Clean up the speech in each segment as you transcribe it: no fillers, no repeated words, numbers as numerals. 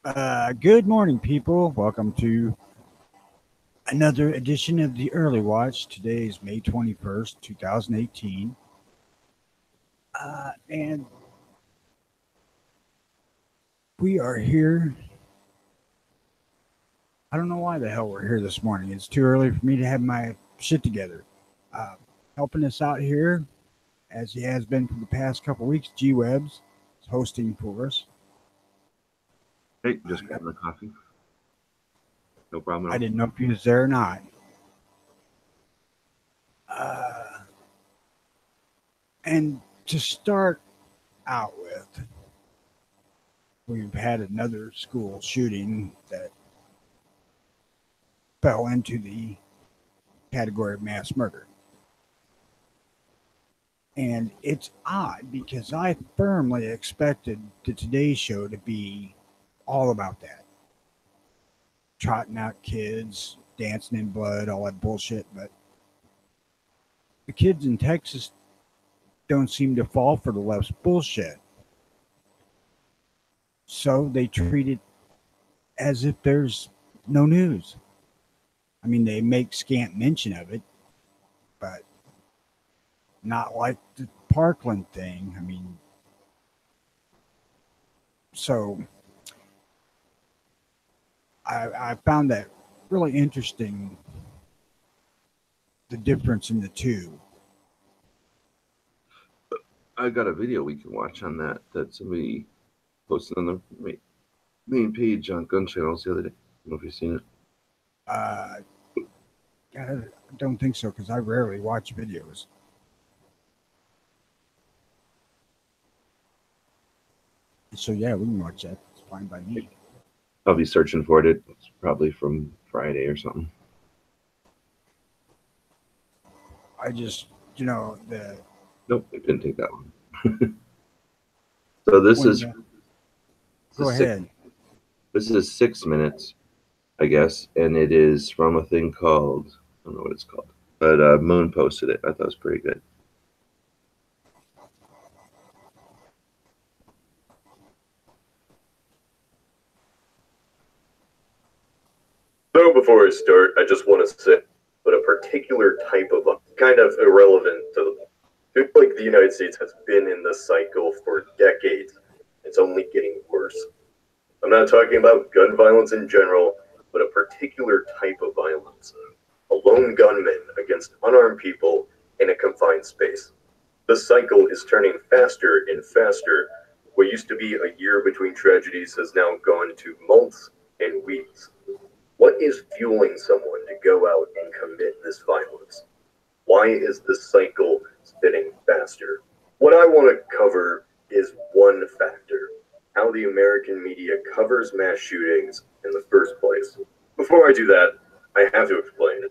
Good morning, people. Welcome to another edition of the Early Watch. Today is May 21st, 2018. And we are here. I don't know why the hell we're here this morning. It's too early for me to have my shit together. Uh, Helping us out here, as he has been for the past couple weeks, G Webs is hosting for us. Hey, just grabbing the coffee. No problem at I all. didn't know if he was there or not. Uh, and to start out with, we've had another school shooting that fell into the category of mass murder. And it's odd because I firmly expected the Today Show to be all about that. Trotting out kids, dancing in blood, all that bullshit. But the kids in Texas don't seem to fall for the left's bullshit. So they treat it as if there's no news. I mean, they make scant mention of it, but not like the Parkland thing. I mean, so I found that really interesting, the difference in the two. I got a video we can watch on that somebody posted on the main page on Gun Channels the other day. I don't know if you've seen it. Uh, I don't think so because I rarely watch videos. So yeah, we can watch that. It's fine by me. I'll be searching for it. It's probably from Friday or something. I just, the Nope, it didn't take that long. So this is go ahead. This is 6 minutes, I guess, and it is from a thing called, I don't know what it's called, but Moon posted it. I thought it was pretty good. So before I start, I just want to say that a particular type of kind of irrelevant to the, like the United States has been in this cycle for decades. It's only getting worse. I'm not talking about gun violence in general, but a particular type of violence. A lone gunman against unarmed people in a confined space. The cycle is turning faster and faster. What used to be a year between tragedies has now gone to months and weeks. What is fueling someone to go out and commit this violence? Why is the cycle spinning faster? What I want to cover is one factor: how the American media covers mass shootings in the first place. Before I do that, I have to explain.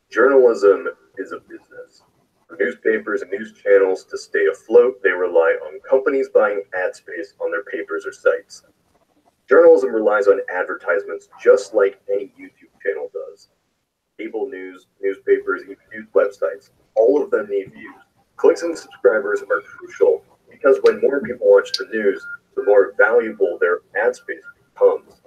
Journalism is a business. For newspapers and news channels to stay afloat, they rely on companies buying ad space on their papers or sites. Journalism relies on advertisements just like any YouTube channel does. Cable news, newspapers, even news websites, all of them need views. Clicks and subscribers are crucial because when more people watch the news, the more valuable their ad space becomes.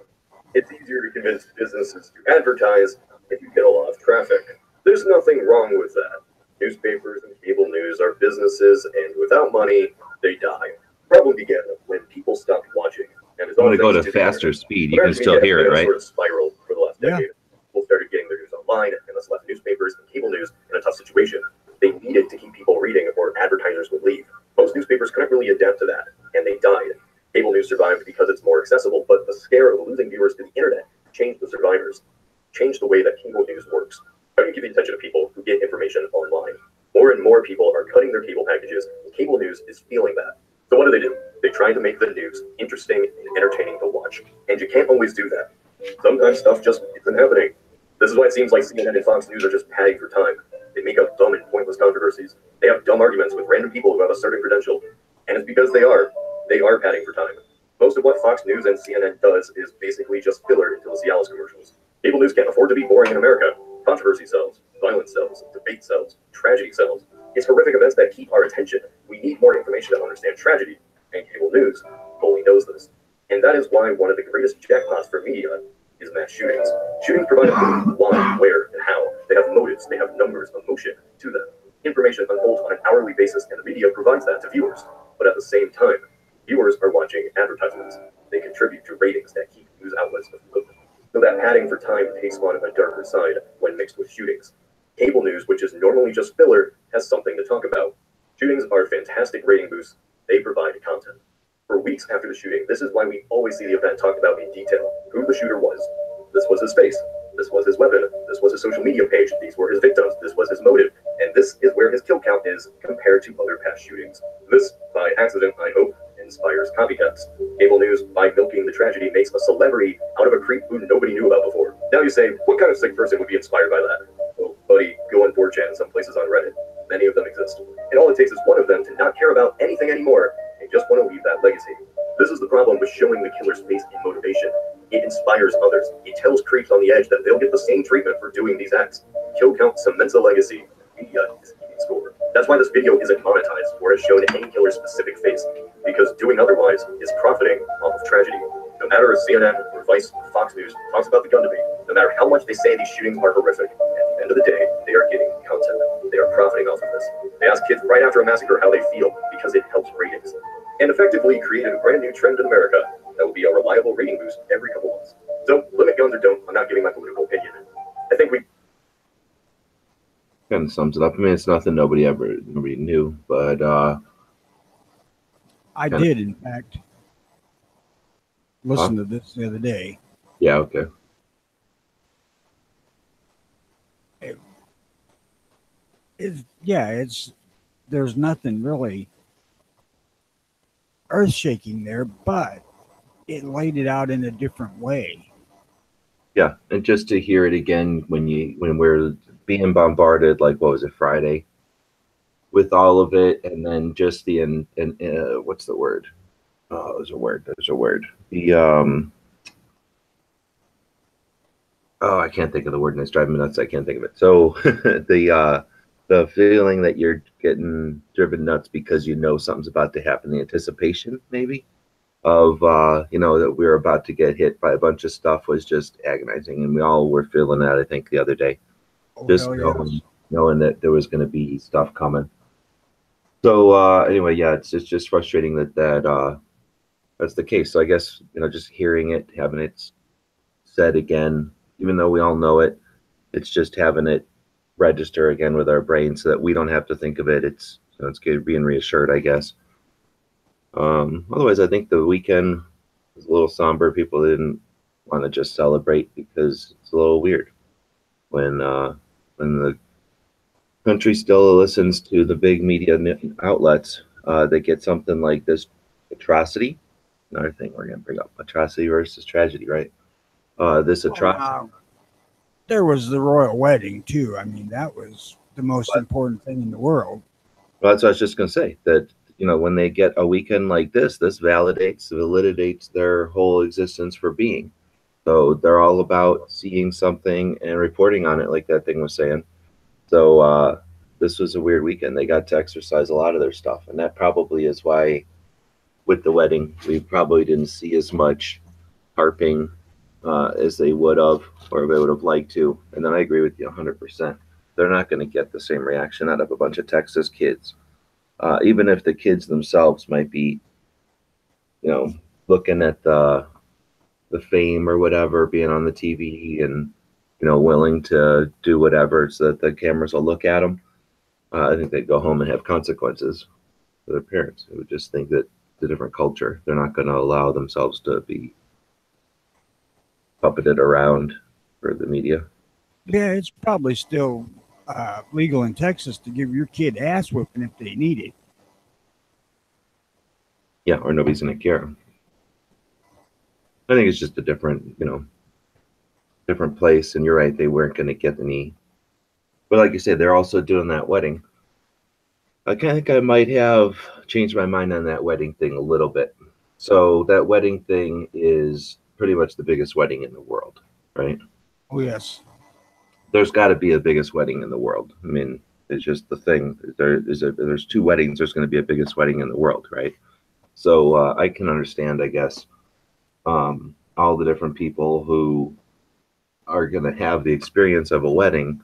It's easier to convince businesses to advertise if you get a lot of traffic. There's nothing wrong with that. Newspapers and cable news are businesses, and without money, they die. Problem began when people stopped watching. And I'm going to go to faster speed. You can still hear it, right? Sort of spiral for the last decade. People started getting their news online, and this left newspapers and cable news in a tough situation. They needed to keep people reading, or advertisers would leave. Most newspapers couldn't really adapt to that, and they died. Cable news survived because it's more accessible, but the scare of losing viewers to the internet changed the survivors, changed the way that cable news works. How do you give attention to people who get information online? More and more people are cutting their cable packages, and cable news is feeling that. So what do? They try to make the news interesting and entertaining to watch, and you can't always do that. Sometimes stuff just isn't happening. This is why it seems like CNN and Fox News are just padding for time. They make up dumb and pointless controversies. They have dumb arguments with random people who have a certain credential, and it's because they are padding for time. Most of what Fox News and CNN does is basically just filler into the Cialis commercials. Cable news can't afford to be boring in America. Controversy sells, violence sells, debate sells, tragedy sells. It's horrific events that keep our attention. We need more information to understand tragedy, and cable news fully knows this. And that is why one of the greatest jackpots for media is mass shootings. Shootings provide a clue why, where, and how. They have motives, they have numbers, emotion to them. Information unfolds on an hourly basis, and the media provides that to viewers. But at the same time, viewers are watching advertisements. They contribute to ratings that keep news outlets afloat. So that padding for time takes on a darker side when mixed with shootings. Cable news, which is normally just filler, has something to talk about. Shootings are fantastic rating boosts. They provide content. For weeks after the shooting, this is why we always see the event talked about in detail. Who the shooter was. This was his face. This was his weapon. This was his social media page. These were his victims. This was his motive. And this is where his kill count is compared to other past shootings. This, by accident, I hope, inspires copycats. Cable news, by milking the tragedy, makes a celebrity out of a creep who nobody knew about before. Now you say, what kind of sick person would be inspired by that? Well, buddy, go on 4chan and some places on Reddit. Many of them exist. And all it takes is one of them to not care about anything anymore and just want to leave that legacy. This is the problem with showing the killer's face in motivation. It inspires others. It tells creeps on the edge that they'll get the same treatment for doing these acts. Kill count cements a legacy. Media is keeping score. That's why this video isn't monetized or has shown any killer's specific face, because doing otherwise is profiting off of tragedy. No matter if CNN or Vice or Fox News talks about the gun debate, no matter how much they say these shootings are horrific, at the end of the day, they are getting content. They are profiting off of this. They ask kids right after a massacre how they feel because it helps ratings. And effectively created a brand new trend in America that will be a reliable rating boost every couple months. So limit guns or don't, I'm not giving my political opinion. I think we kind of sums it up. I mean, it's nothing nobody knew, but I did, in fact, listen to this the other day. Yeah, okay. There's nothing really earth-shaking there, but it laid it out in a different way. Yeah, and just to hear it again when we're being bombarded, like, what was it, Friday, with all of it, and then just the what's the word? Oh, there's a word. The oh, I can't think of the word, and it's driving me nuts. I can't think of it. So the feeling that you're getting driven nuts because you know something's about to happen, the anticipation maybe of that we're about to get hit by a bunch of stuff was just agonizing, and we all were feeling that, I think, the other day. Just knowing that there was going to be stuff coming. So anyway, yeah, it's just frustrating that that's the case. So I guess, just hearing it, having it said again, even though we all know it, it's just having it register again with our brain so that we don't have to think of it. It's good being reassured, I guess. Otherwise, I think the weekend was a little somber. People didn't want to just celebrate because it's a little weird when the country still listens to the big media outlets. They get something like this atrocity. Another thing we're going to bring up: atrocity versus tragedy, right? This atrocity. There was the royal wedding too. I mean, that was the most important thing in the world. Well, that's what I was just going to say. That when they get a weekend like this validates their whole existence for being. So they're all about seeing something and reporting on it, like that thing was saying. So this was a weird weekend. They got to exercise a lot of their stuff, and that probably is why, with the wedding, we probably didn't see as much harping as they would have, or they would have liked to. And then I agree with you 100%. They're not going to get the same reaction out of a bunch of Texas kids, even if the kids themselves might be, looking at the fame or whatever, being on the TV and willing to do whatever so that the cameras will look at them. I think they'd go home and have consequences for their parents. They would just think that it's a different culture. They're not going to allow themselves to be puppeted around for the media. Yeah, it's probably still legal in Texas to give your kid ass whooping if they need it. Yeah, or nobody's going to care. I think it's just a different place. And you're right, they weren't going to get any. But like you said, they're also doing that wedding. I think I might have changed my mind on that wedding thing a little bit. So that wedding thing is pretty much the biggest wedding in the world, right? Oh, yes. There's got to be the biggest wedding in the world. I mean, it's just the thing. There's two weddings. There's going to be a biggest wedding in the world, right? So I can understand, I guess, all the different people who are going to have the experience of a wedding,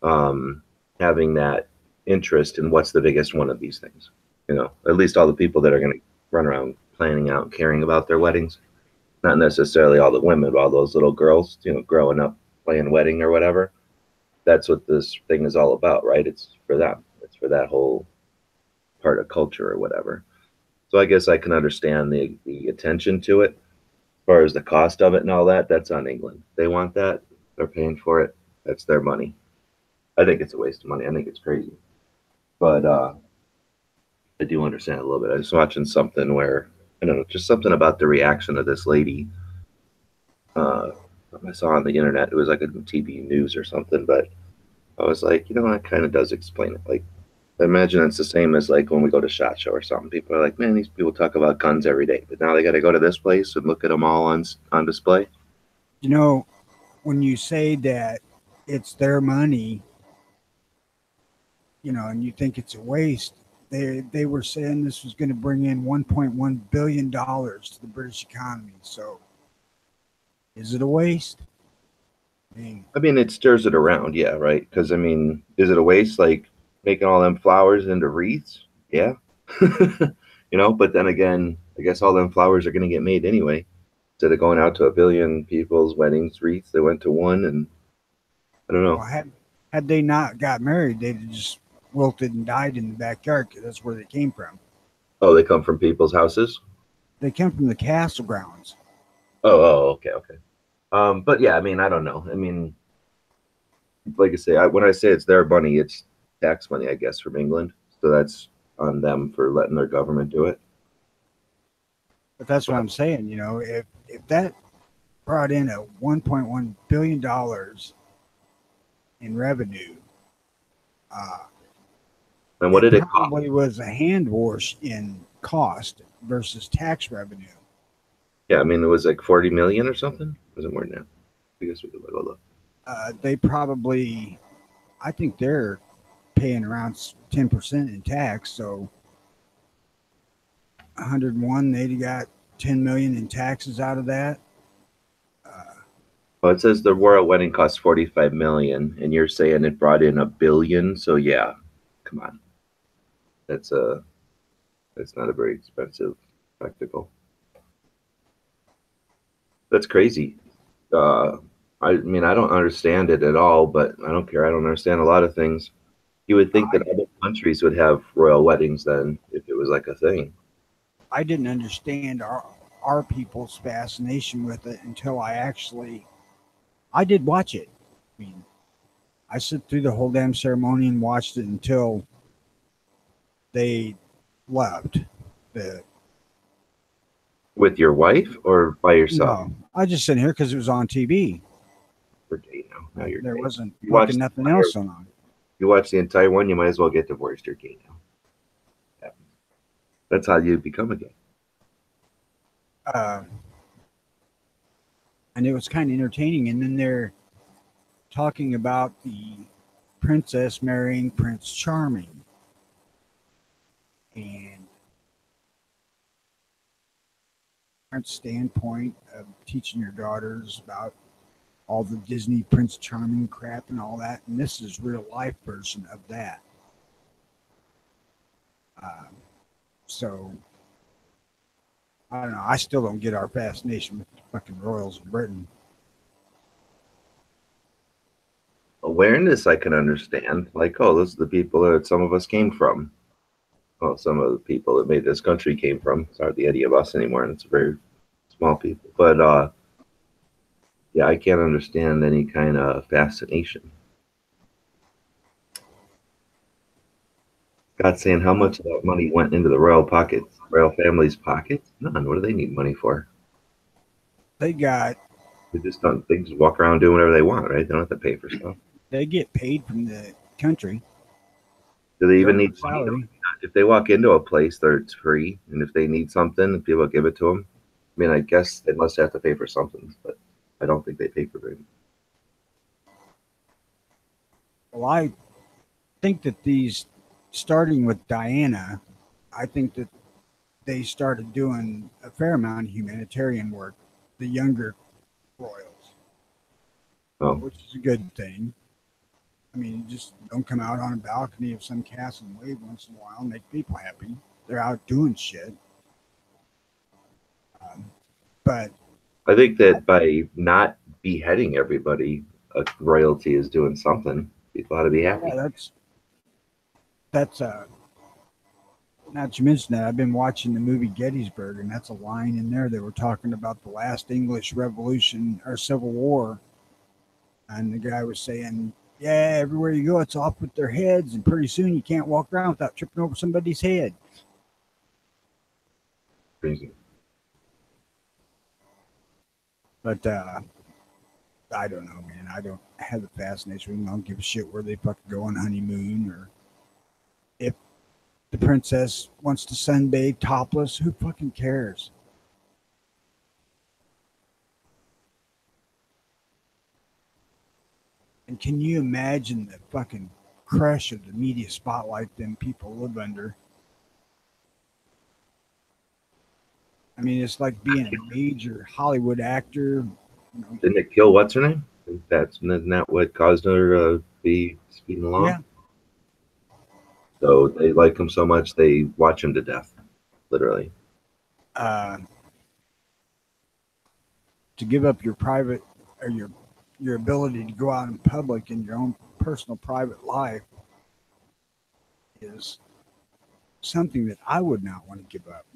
having that interest in what's the biggest one of these things. You know, at least all the people that are going to run around planning out and caring about their weddings. Not necessarily all the women, but all those little girls, you know, growing up playing wedding or whatever. That's what this thing is all about, right? It's for them. It's for that whole part of culture or whatever. So I guess I can understand the attention to it. As far as the cost of it and all that, that's on England. They want that. They're paying for it. That's their money. I think it's a waste of money. I think it's crazy. But I do understand a little bit. I was watching something where, I don't know, just something about the reaction of this lady. I saw on the internet. It was like a TV news or something, but I was like, you know, that kind of does explain it. Like, I imagine it's the same as like when we go to SHOT Show or something. People are like, man, these people talk about guns every day, but now they got to go to this place and look at them all on display. You know, when you say that it's their money, you know, and you think it's a waste, they were saying this was going to bring in $1.1 billion to the British economy. So is it a waste? I mean, it stirs it around, yeah, right? Because, I mean, is it a waste, like, making all them flowers into wreaths? Yeah. You know, but then again, I guess all them flowers are going to get made anyway. Instead of going out to a billion people's weddings wreaths, they went to one, and I don't know. Well, had they not got married, they'd have just wilted and died in the backyard because that's where they came from. Oh, they come from people's houses? They come from the castle grounds. Okay. But yeah, I mean, I don't know. I mean, like I say, when I say it's their money, it's tax money, I guess, from England. So that's on them for letting their government do it. But that's what I'm saying. You know, if that brought in a $1.1 billion in revenue, And what did it cost? probably was a hand wash in cost versus tax revenue. Yeah, I mean, it was like 40 million or something. Was it more than that? I guess we could look. They probably, I think they're paying around 10% in tax. So 101, they got 10 million in taxes out of that. Well, it says the royal wedding cost 45 million, and you're saying it brought in $1 billion. So yeah, come on, that's not a very expensive spectacle. That's crazy. I mean, I don't understand it at all, but I don't care. I don't understand a lot of things. You would think that other countries would have royal weddings then, if it was like a thing. I didn't understand our people's fascination with it until I did watch it. I mean, I sit through the whole damn ceremony and watched it until they left. With your wife or by yourself? No, I just sitting here because it was on TV. We're gay now. Now you're There gay. wasn't You watched nothing the else on. You watch the entire one, you might as well get divorced. You're gay now. Yeah. That's how you become a gay. And it was kind of entertaining. And then they're talking about the princess marrying Prince Charming. And from a standpoint of teaching your daughters about all the Disney Prince Charming crap and all that. And this is real life version of that. So I don't know. I still don't get our fascination with the fucking royals of Britain. Awareness, I can understand. Like, oh, those are the people that some of us came from. Well, some of the people that made this country came from. It's hardly any of us anymore, and it's very small people. But yeah, I can't understand any kind of fascination. God's saying how much of that money went into the royal pockets, royal family's pockets? None. What do they need money for? They just don't. They just walk around doing whatever they want, right? They don't have to pay for stuff. They get paid from the country. Do they even need salary? money? If they walk into a place, it's free, and if they need something, people give it to them. I mean, I guess they must have to pay for something, but I don't think they pay for it. Well, I think that starting with Diana, I think that they started doing a fair amount of humanitarian work the younger royals, Oh, which is a good thing. I mean, you just don't come out on a balcony of some castle and wave once in a while and make people happy. They're out doing shit. But I think that by not beheading everybody, royalty is doing something. People ought to be happy. yeah, that's not to mention that I've been watching the movie Gettysburg, and that's a line in there. They were talking about the last English Revolution or Civil War, and the guy was saying, "Yeah, everywhere you go, it's off with their heads, and pretty soon you can't walk around without tripping over somebody's head." Crazy. But I don't know, man. I don't have the fascination with them. I don't give a shit where they fucking go on honeymoon or if the princess wants to sunbathe topless. Who fucking cares? And can you imagine the fucking crush of the media spotlight them people live under? I mean, it's like being a major Hollywood actor. You know, Didn't it kill what's her name? Isn't that what caused her to be speeding along? yeah. So they like him so much they watch him to death, literally. To give up your private or your ability to go out in public in your own personal private life is something that I would not want to give up.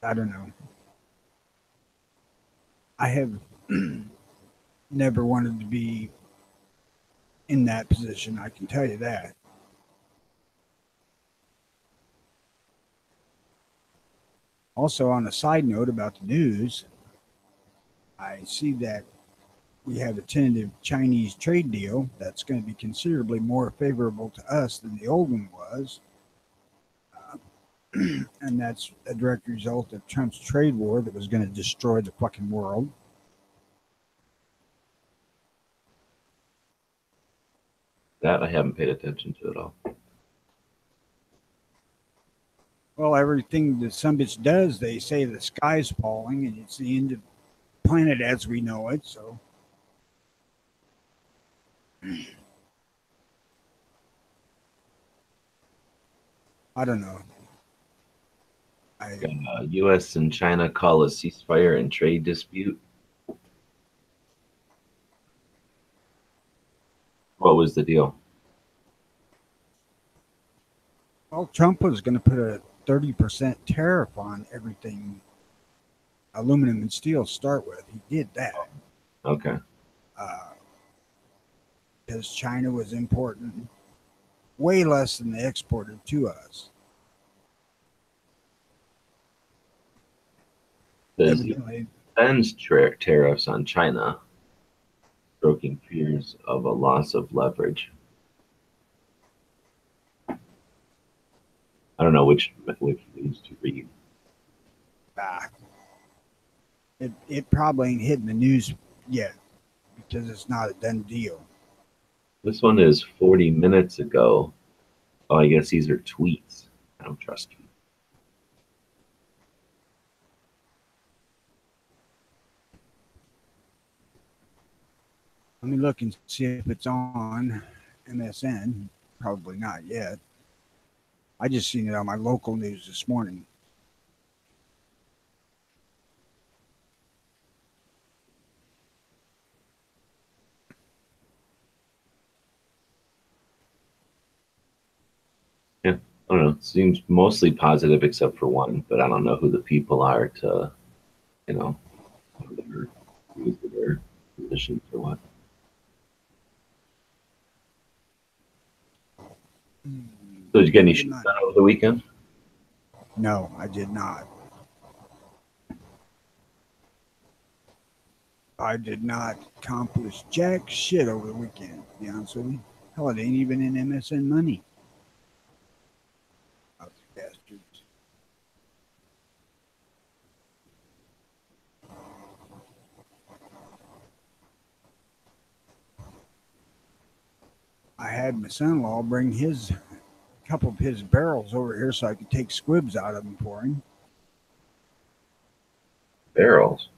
I don't know. I have never wanted to be in that position. I can tell you that. Also, on a side note about the news, I see that we have a tentative Chinese trade deal that's going to be considerably more favorable to us than the old one was. And that's a direct result of Trump's trade war that was going to destroy the fucking world. That I haven't paid attention to at all. Well, everything that some bitch does, they say the sky's falling and it's the end of the planet as we know it. So I don't know. U.S. and China call a ceasefire and trade dispute. What was the deal? Well, Trump was going to put a 30% tariff on everything, aluminum and steel to start with. He did that. Okay. Because China was importing way less than they exported to us. Does he spends tariffs on China, stoking fears of a loss of leverage? I don't know which news to read. It probably ain't hitting the news yet because it's not a done deal. This one is 40 minutes ago. Oh, I guess these are tweets. I don't trust tweets. Let me look and see if it's on MSN. Probably not yet. I just seen it on my local news this morning. Yeah, I don't know. It seems mostly positive except for one, but I don't know who the people are to, who's their positions or what. So did you get any shit done over the weekend? No, I did not. I did not accomplish jack shit over the weekend, to be honest with you. Hell, it ain't even in MSN money. Bastards. I had my son-in-law bring his couple of his barrels over here so I could take squibs out of them for him. Barrels.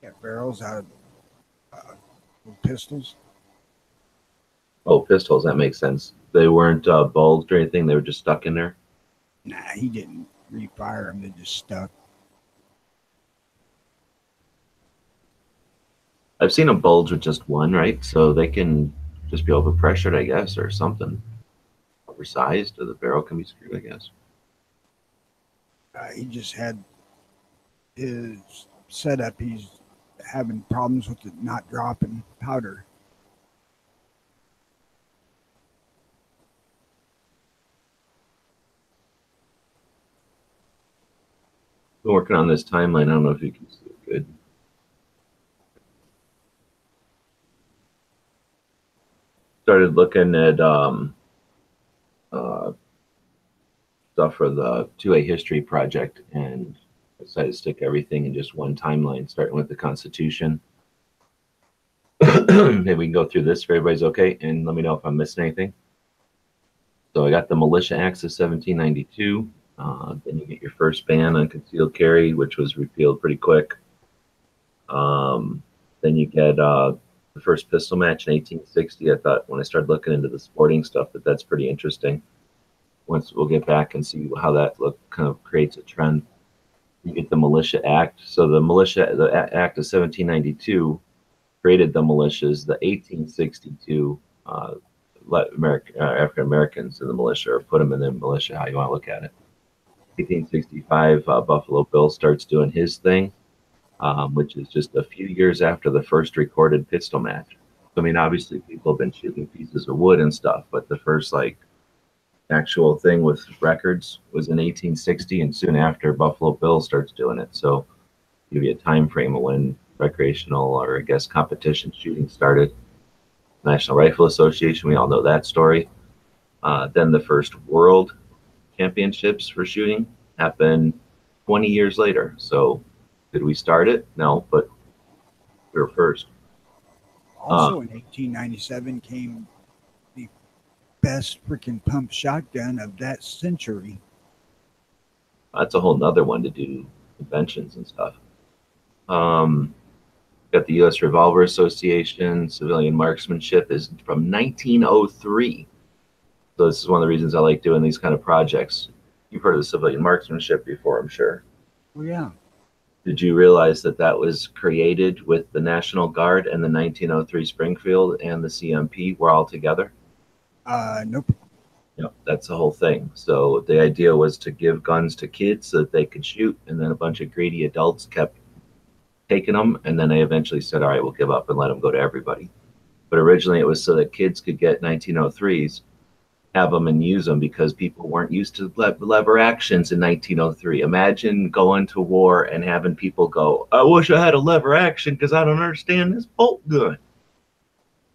Yeah, barrels out of pistols. Oh, pistols. That makes sense. They weren't bulged or anything. They were just stuck in there. Nah, he didn't refire them. They just stuck. I've seen a bulge with just one, right? So they can just be overpressured, I guess, or something. Oversized, or the barrel can be screwed, I guess. He just had his setup. He's having problems with it not dropping powder. Been working on this timeline. I don't know if you can see it good. Started looking at stuff for the 2A history project and decided to stick everything in just one timeline, starting with the Constitution. Maybe we can go through this if everybody's okay, and let me know if I'm missing anything. So I got the Militia Acts of 1792. Then you get your first ban on concealed carry, which was repealed pretty quick. Then you get the first pistol match in 1860. I thought when I started looking into the sporting stuff that's pretty interesting. Once we'll get back and see how that kind of creates a trend. You get the Militia Act. So the Act of 1792 created the militias. The 1862 let African Americans in the militia, or put them in the militia, how you want to look at it. 1865, Buffalo Bill starts doing his thing, which is just a few years after the first recorded pistol match. I mean, obviously people have been shooting pieces of wood and stuff, but the first actual thing with records was in 1860, and soon after Buffalo Bill starts doing it. So give you a time frame of when recreational, or I guess competition shooting started. National Rifle Association, we all know that story. Then the first world championships for shooting happened 20 years later. So did we start it? No, but we were first. Also in 1897 came the best freaking pump shotgun of that century. That's a whole nother one to do conventions and stuff. Got the U.S. Revolver Association. Civilian marksmanship is from 1903. So this is one of the reasons I like doing these kind of projects. You've heard of the civilian marksmanship before, I'm sure. Oh, yeah. Did you realize that that was created with the National Guard and the 1903 Springfield and the CMP were all together? Nope. Yep, that's the whole thing. So the idea was to give guns to kids so that they could shoot, and then a bunch of greedy adults kept taking them, and then they eventually said, all right, we'll give up and let them go to everybody. But originally it was so that kids could get 1903s, have them and use them, because people weren't used to lever actions in 1903. Imagine going to war and having people go, I wish I had a lever action because I don't understand this bolt gun.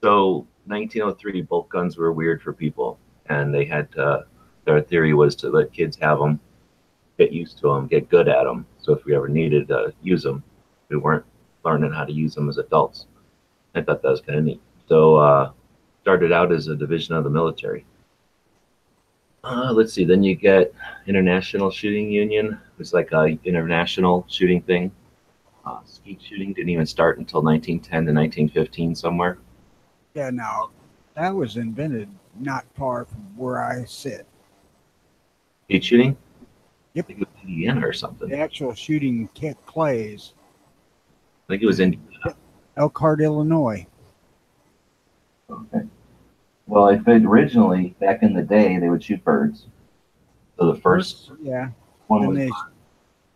So 1903 bolt guns were weird for people, and they had to, their theory was to let kids have them, get used to them, get good at them. So if we ever needed to use them, we weren't learning how to use them as adults. I thought that was kind of neat. So started out as a division of the military. Let's see, then you get International Shooting Union. It's like a international shooting thing. Skeet shooting didn't even start until 1910 to 1915 somewhere. Yeah, now that was invented not far from where I sit. Skeet shooting? Yep. I think it was Indiana or something. The actual shooting kit plays. I think it was Indiana. Elkhart, Illinois. Okay. Well, I think originally, back in the day, they would shoot birds. So the first one was. They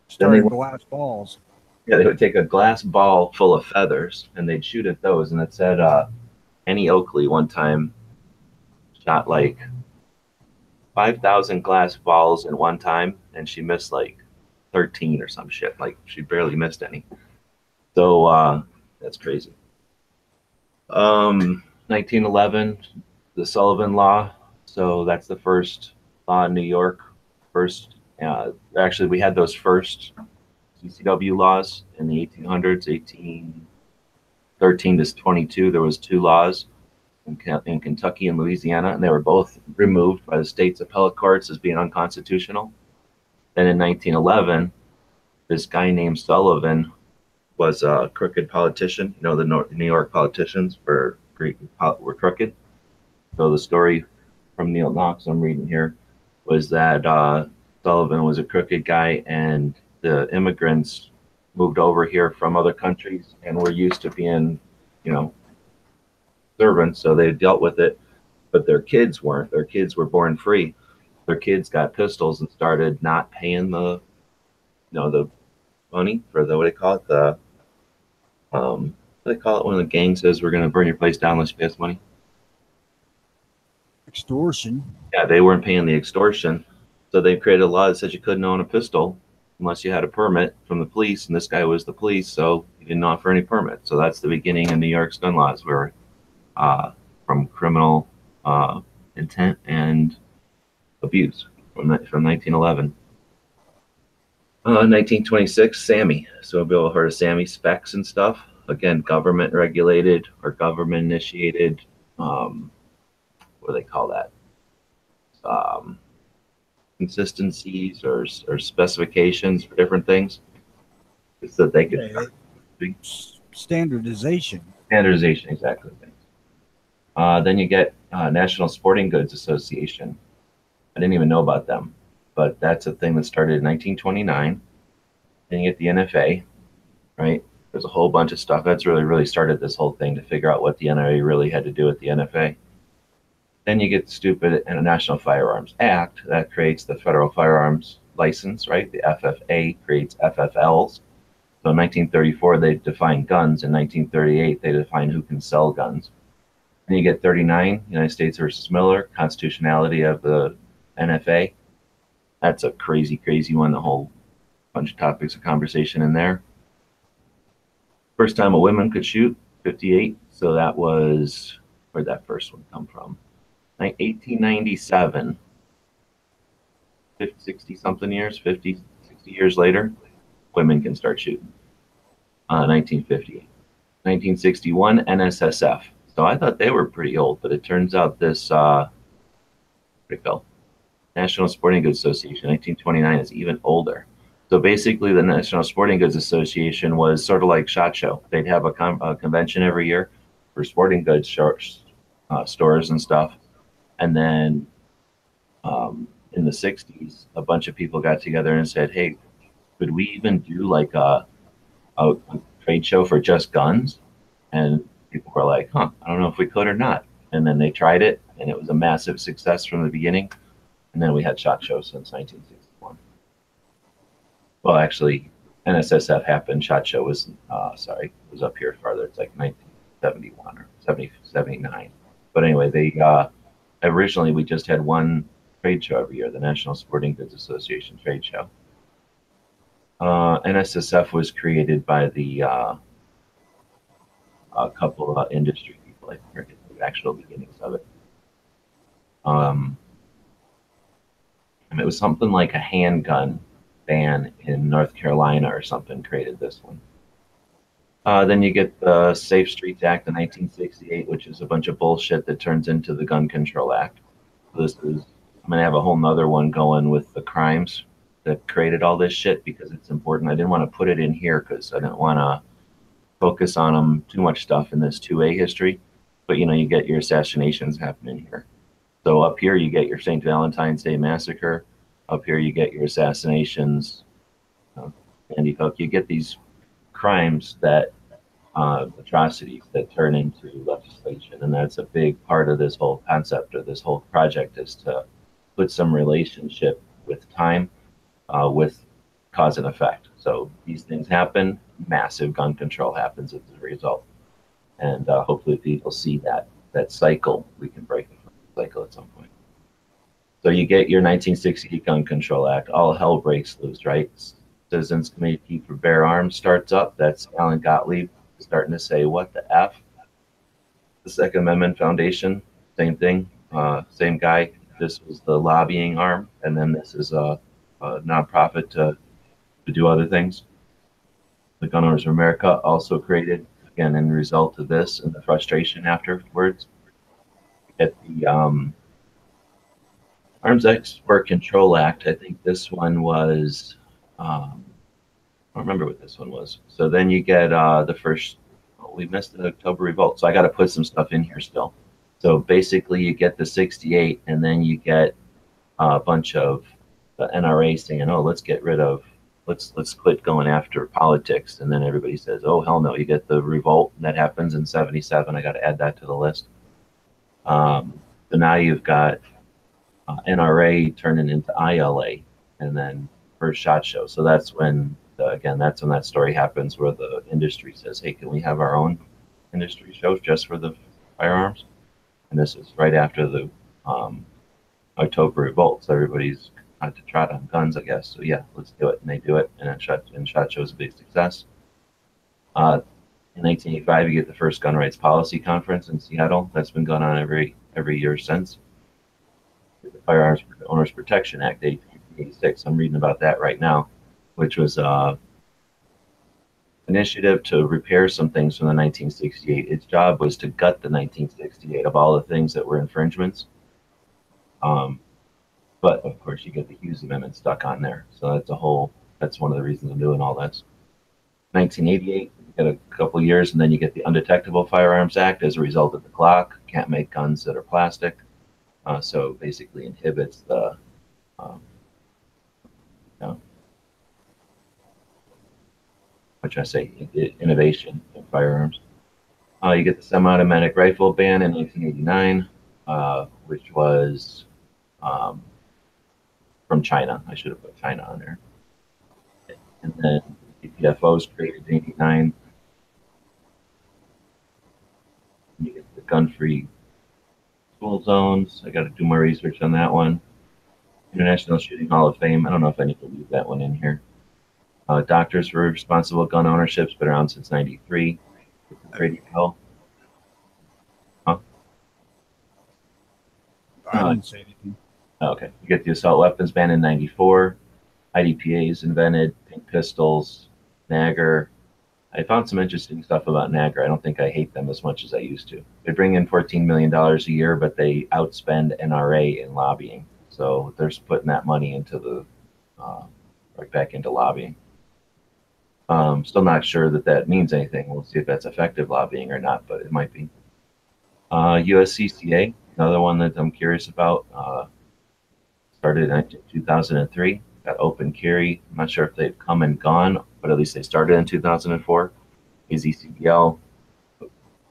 started glass balls. Yeah, they would take a glass ball full of feathers and they'd shoot at those. And it said Annie Oakley one time shot like 5,000 glass balls in one time, and she missed like 13 or some shit. Like she barely missed any. So that's crazy. 1911, the Sullivan Law. So that's the first law in New York. First, actually, we had those first CCW laws in the 1800s, 1813 to 22. There was two laws. in Kentucky and Louisiana, and they were both removed by the state's appellate courts as being unconstitutional. Then in 1911, this guy named Sullivan was a crooked politician. You know, the New York politicians were crooked. So the story from Neil Knox I'm reading here was that Sullivan was a crooked guy, and the immigrants moved over here from other countries and were used to being, you know, servants, so they dealt with it, but their kids weren't. Their kids were born free. Their kids got pistols and started not paying the, you know, the money for the, what do they call it? The, what do they call it when the gang says we're going to burn your place down unless you pay us money? Extortion. Yeah, they weren't paying the extortion. So they created a law that said you couldn't own a pistol unless you had a permit from the police. And this guy was the police, so he didn't offer any permit. So that's the beginning of New York's gun laws, where from criminal intent and abuse from 1911. 1926, SAMI. So people heard of SAMI specs and stuff. Again, government regulated or government initiated. What do they call that? Consistencies or specifications for different things, so that they could standardization. Standardization, exactly. Then you get National Sporting Goods Association. I didn't even know about them, but that's a thing that started in 1929. Then you get the NFA, right? There's a whole bunch of stuff that's really started this whole thing to figure out what the NRA really had to do with the NFA. Then you get the stupid National Firearms Act that creates the Federal Firearms License, right? The FFA creates FFLs. So in 1934, they defined guns. In 1938, they defined who can sell guns. Then you get 39, United States versus Miller, constitutionality of the NFA. That's a crazy, crazy one. A whole bunch of topics of conversation in there. First time a woman could shoot, 58. So that was, where'd that first one come from? 1897, 60 something years, 50, 60 years later, women can start shooting. 1958. 1961, NSSF. So I thought they were pretty old, but it turns out this, National Sporting Goods Association, 1929, is even older. So basically the National Sporting Goods Association was sort of like SHOT Show. They'd have a convention every year for sporting goods stores and stuff. And then in the 60s, a bunch of people got together and said, hey, could we even do like a trade show for just guns? And people were like, I don't know if we could or not. And then they tried it, and it was a massive success from the beginning. And then we had SHOT Show since 1961. Well, actually, NSSF happened. SHOT Show was, was up here farther. It's like 1971 or 79. But anyway, they... originally, we just had one trade show every year, the National Sporting Goods Association trade show. NSSF was created by a couple of industry people. I forget the actual beginnings of it. And it was something like a handgun ban in North Carolina or something created this one. Then you get the Safe Streets Act of 1968, which is a bunch of bullshit that turns into the Gun Control Act. I'm going to have a whole nother one going with the crimes that created all this shit because it's important. I didn't want to put it in here because I didn't want to focus on them too much stuff in this 2A history. But, you get your assassinations happening here. So up here, you get your St. Valentine's Day Massacre. Up here, you get your assassinations, Sandy Hook. You get these crimes that atrocities that turn into legislation, and that's a big part of this whole concept or this whole project, is to put some relationship with time, with cause and effect. So these things happen, massive gun control happens as a result, and hopefully people see that cycle. We can break the cycle at some point. So you get your 1968 Gun Control Act, all hell breaks loose, right? Citizens Committee for Bear Arms starts up. That's Alan Gottlieb starting to say, what the F? The Second Amendment Foundation, same thing, same guy. This was the lobbying arm, and then this is a nonprofit to do other things. The Gun Owners of America also created, again, in result of this and the frustration afterwards. at the Arms Export Control Act. I think this one was, I don't remember what this one was. So then you get the first, oh, we missed the October Revolt. So I got to put some stuff in here still. So basically you get the 68, and then you get a bunch of the NRA saying, oh, let's get rid of, let's quit going after politics. And then everybody says, oh, hell no. You get the revolt, and that happens in 77. I got to add that to the list. So now you've got NRA turning into ILA, and then first SHOT Show. So that's when, again, that's when that story happens where the industry says, hey, can we have our own industry shows just for the firearms? And this is right after the October Revolt. So everybody's had to trot on guns, I guess. So yeah, let's do it. And they do it. And then SHOT Show is a big success. In 1985, you get the first gun rights policy conference in Seattle. That's been going on every year since. The Firearms Owners Protection Act, 1886. I'm reading about that right now, which was initiative to repair some things from the 1968. Its job was to gut the 1968 of all the things that were infringements. But of course, you get the Hughes Amendment stuck on there. So that's one of the reasons I'm doing all this. 1988, you get a couple years, and then you get the Undetectable Firearms Act as a result of the Glock. Can't make guns that are plastic. So basically inhibits the, what should I say, innovation in firearms. You get the semi-automatic rifle ban in 1989, which was from China. I should have put China on there. And then EPFOs created in 89. You get the gun-free school zones. I got to do more research on that one. International Shooting Hall of Fame. I don't know if I need to leave that one in here. Doctors for Responsible Gun Ownership's been around since 93. Brady Hill. Huh? I didn't say anything. Okay. You get the assault weapons ban in 94. IDPA's invented, pink pistols, Nagger. I found some interesting stuff about Nagger. I don't think I hate them as much as I used to. They bring in $14 million a year, but they outspend NRA in lobbying. So they're putting that money into the right back into lobbying. Still not sure that means anything. We'll see if that's effective lobbying or not, but it might be. USCCA, another one that I'm curious about. Started in 2003. Got open carry. I'm not sure if they've come and gone, but at least they started in 2004. AZCBL,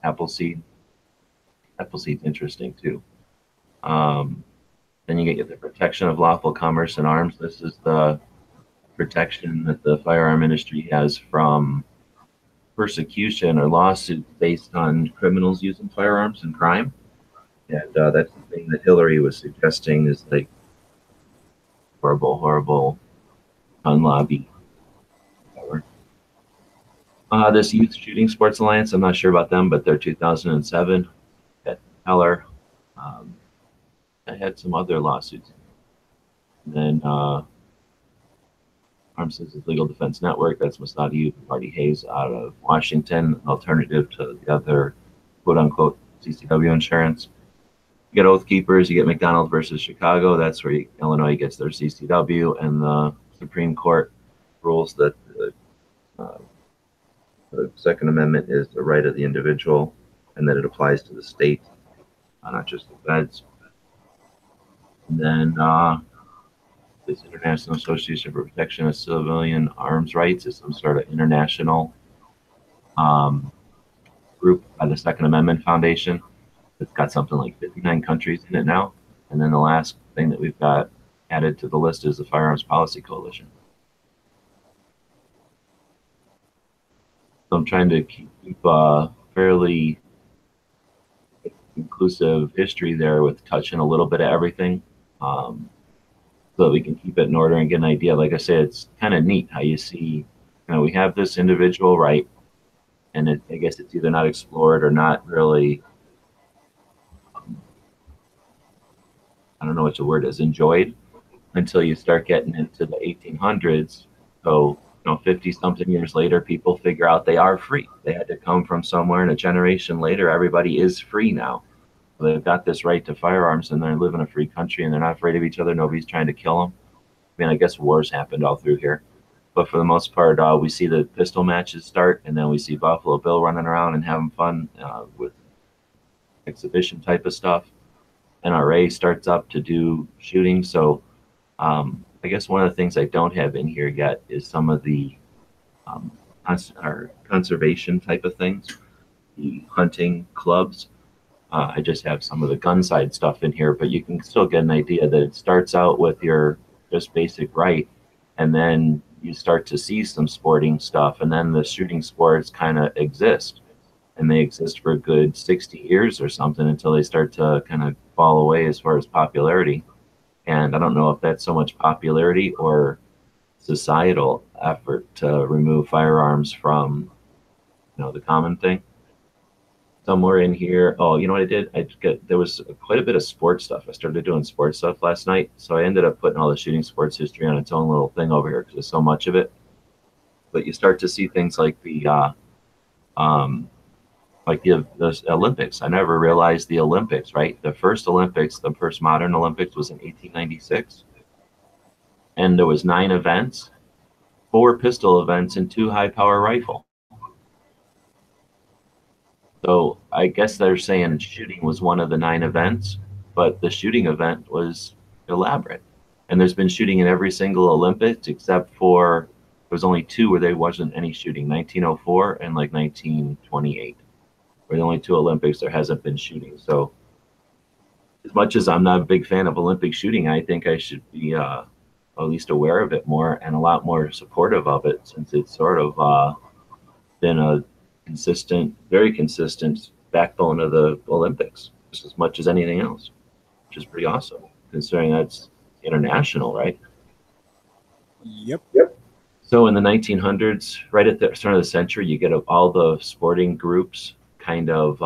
Appleseed. Appleseed's interesting too. Then you get the protection of lawful commerce in arms. This is the protection that the firearm industry has from persecution or lawsuits based on criminals using firearms in crime. And that's the thing that Hillary was suggesting is like horrible, horrible gun lobby. This Youth Shooting Sports Alliance, I'm not sure about them, but they're 2007. At Heller. I had some other lawsuits. And then Arms Citizens Legal Defense Network, that's Masada Youth and Marty Hayes out of Washington, alternative to the other quote-unquote CCW insurance. You get Oath Keepers, you get McDonald versus Chicago, that's where Illinois gets their CCW, and the Supreme Court rules that the Second Amendment is the right of the individual and that it applies to the state, not just the feds. And then this International Association for Protection of Civilian Arms Rights is some sort of international group by the Second Amendment Foundation. It's got something like 59 countries in it now. And then the last thing that we've got added to the list is the Firearms Policy Coalition. So I'm trying to keep fairly inclusive history there with touching a little bit of everything, so that we can keep it in order and get an idea. Like I said, it's kind of neat how you see, we have this individual right, and I guess it's either not explored or not really, I don't know what the word is, enjoyed until you start getting into the 1800s. So 50 something years later, people figure out they are free. They had to come from somewhere, and a generation later, everybody is free now. They've got this right to firearms, and they live in a free country, and they're not afraid of each other. Nobody's trying to kill them. I mean, I guess wars happened all through here, but for the most part, we see the pistol matches start, and then we see Buffalo Bill running around and having fun with exhibition type of stuff. NRA starts up to do shooting. So I guess one of the things I don't have in here yet is some of the conservation type of things, the hunting clubs. I just have some of the gun side stuff in here, but you can still get an idea that it starts out with your just basic right, and then you start to see some sporting stuff, and then the shooting sports kind of exist, and they exist for a good 60 years or something until they start to kind of fall away as far as popularity. And I don't know if that's so much popularity or societal effort to remove firearms from, the common thing. Somewhere in here, oh, you know what I did? There was quite a bit of sports stuff. I started doing sports stuff last night, so I ended up putting all the shooting sports history on its own little thing over here because there's so much of it. But you start to see things like the Olympics. I never realized the Olympics, right? The first Olympics, the first modern Olympics was in 1896. And there was 9 events, 4 pistol events, and 2 high-power rifle. So I guess they're saying shooting was one of the 9 events, but the shooting event was elaborate. And there's been shooting in every single Olympics except for, there was only 2 where there wasn't any shooting, 1904 and like 1928. Were the only 2 Olympics there hasn't been shooting. So as much as I'm not a big fan of Olympic shooting, I think I should be at least aware of it more and a lot more supportive of it, since it's sort of been a very consistent backbone of the Olympics, just as much as anything else, which is pretty awesome considering that's international, right? Yep. So in the 1900s, right at the start of the century, you get all the sporting groups kind of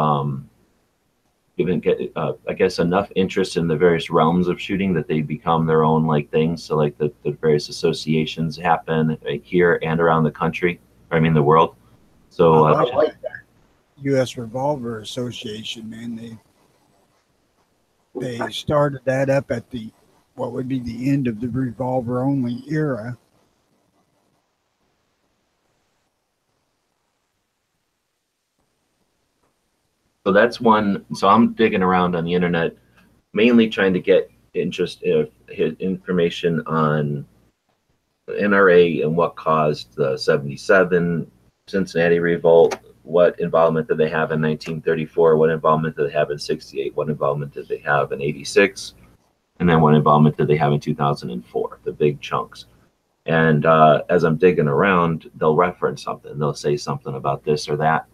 I guess enough interest in the various realms of shooting that they become their own like things. So like the various associations happen here and around the country, the world. So I like that. U.S. Revolver Association, man, they started that up at what would be the end of the revolver only era. So that's one. So I'm digging around on the internet, mainly trying to get information on the NRA and what caused the 77 Cincinnati revolt. What involvement did they have in 1934? What involvement did they have in 68? What involvement did they have in 86? And then what involvement did they have in 2004? The big chunks. And as I'm digging around, they'll reference something. They'll say something about this or that.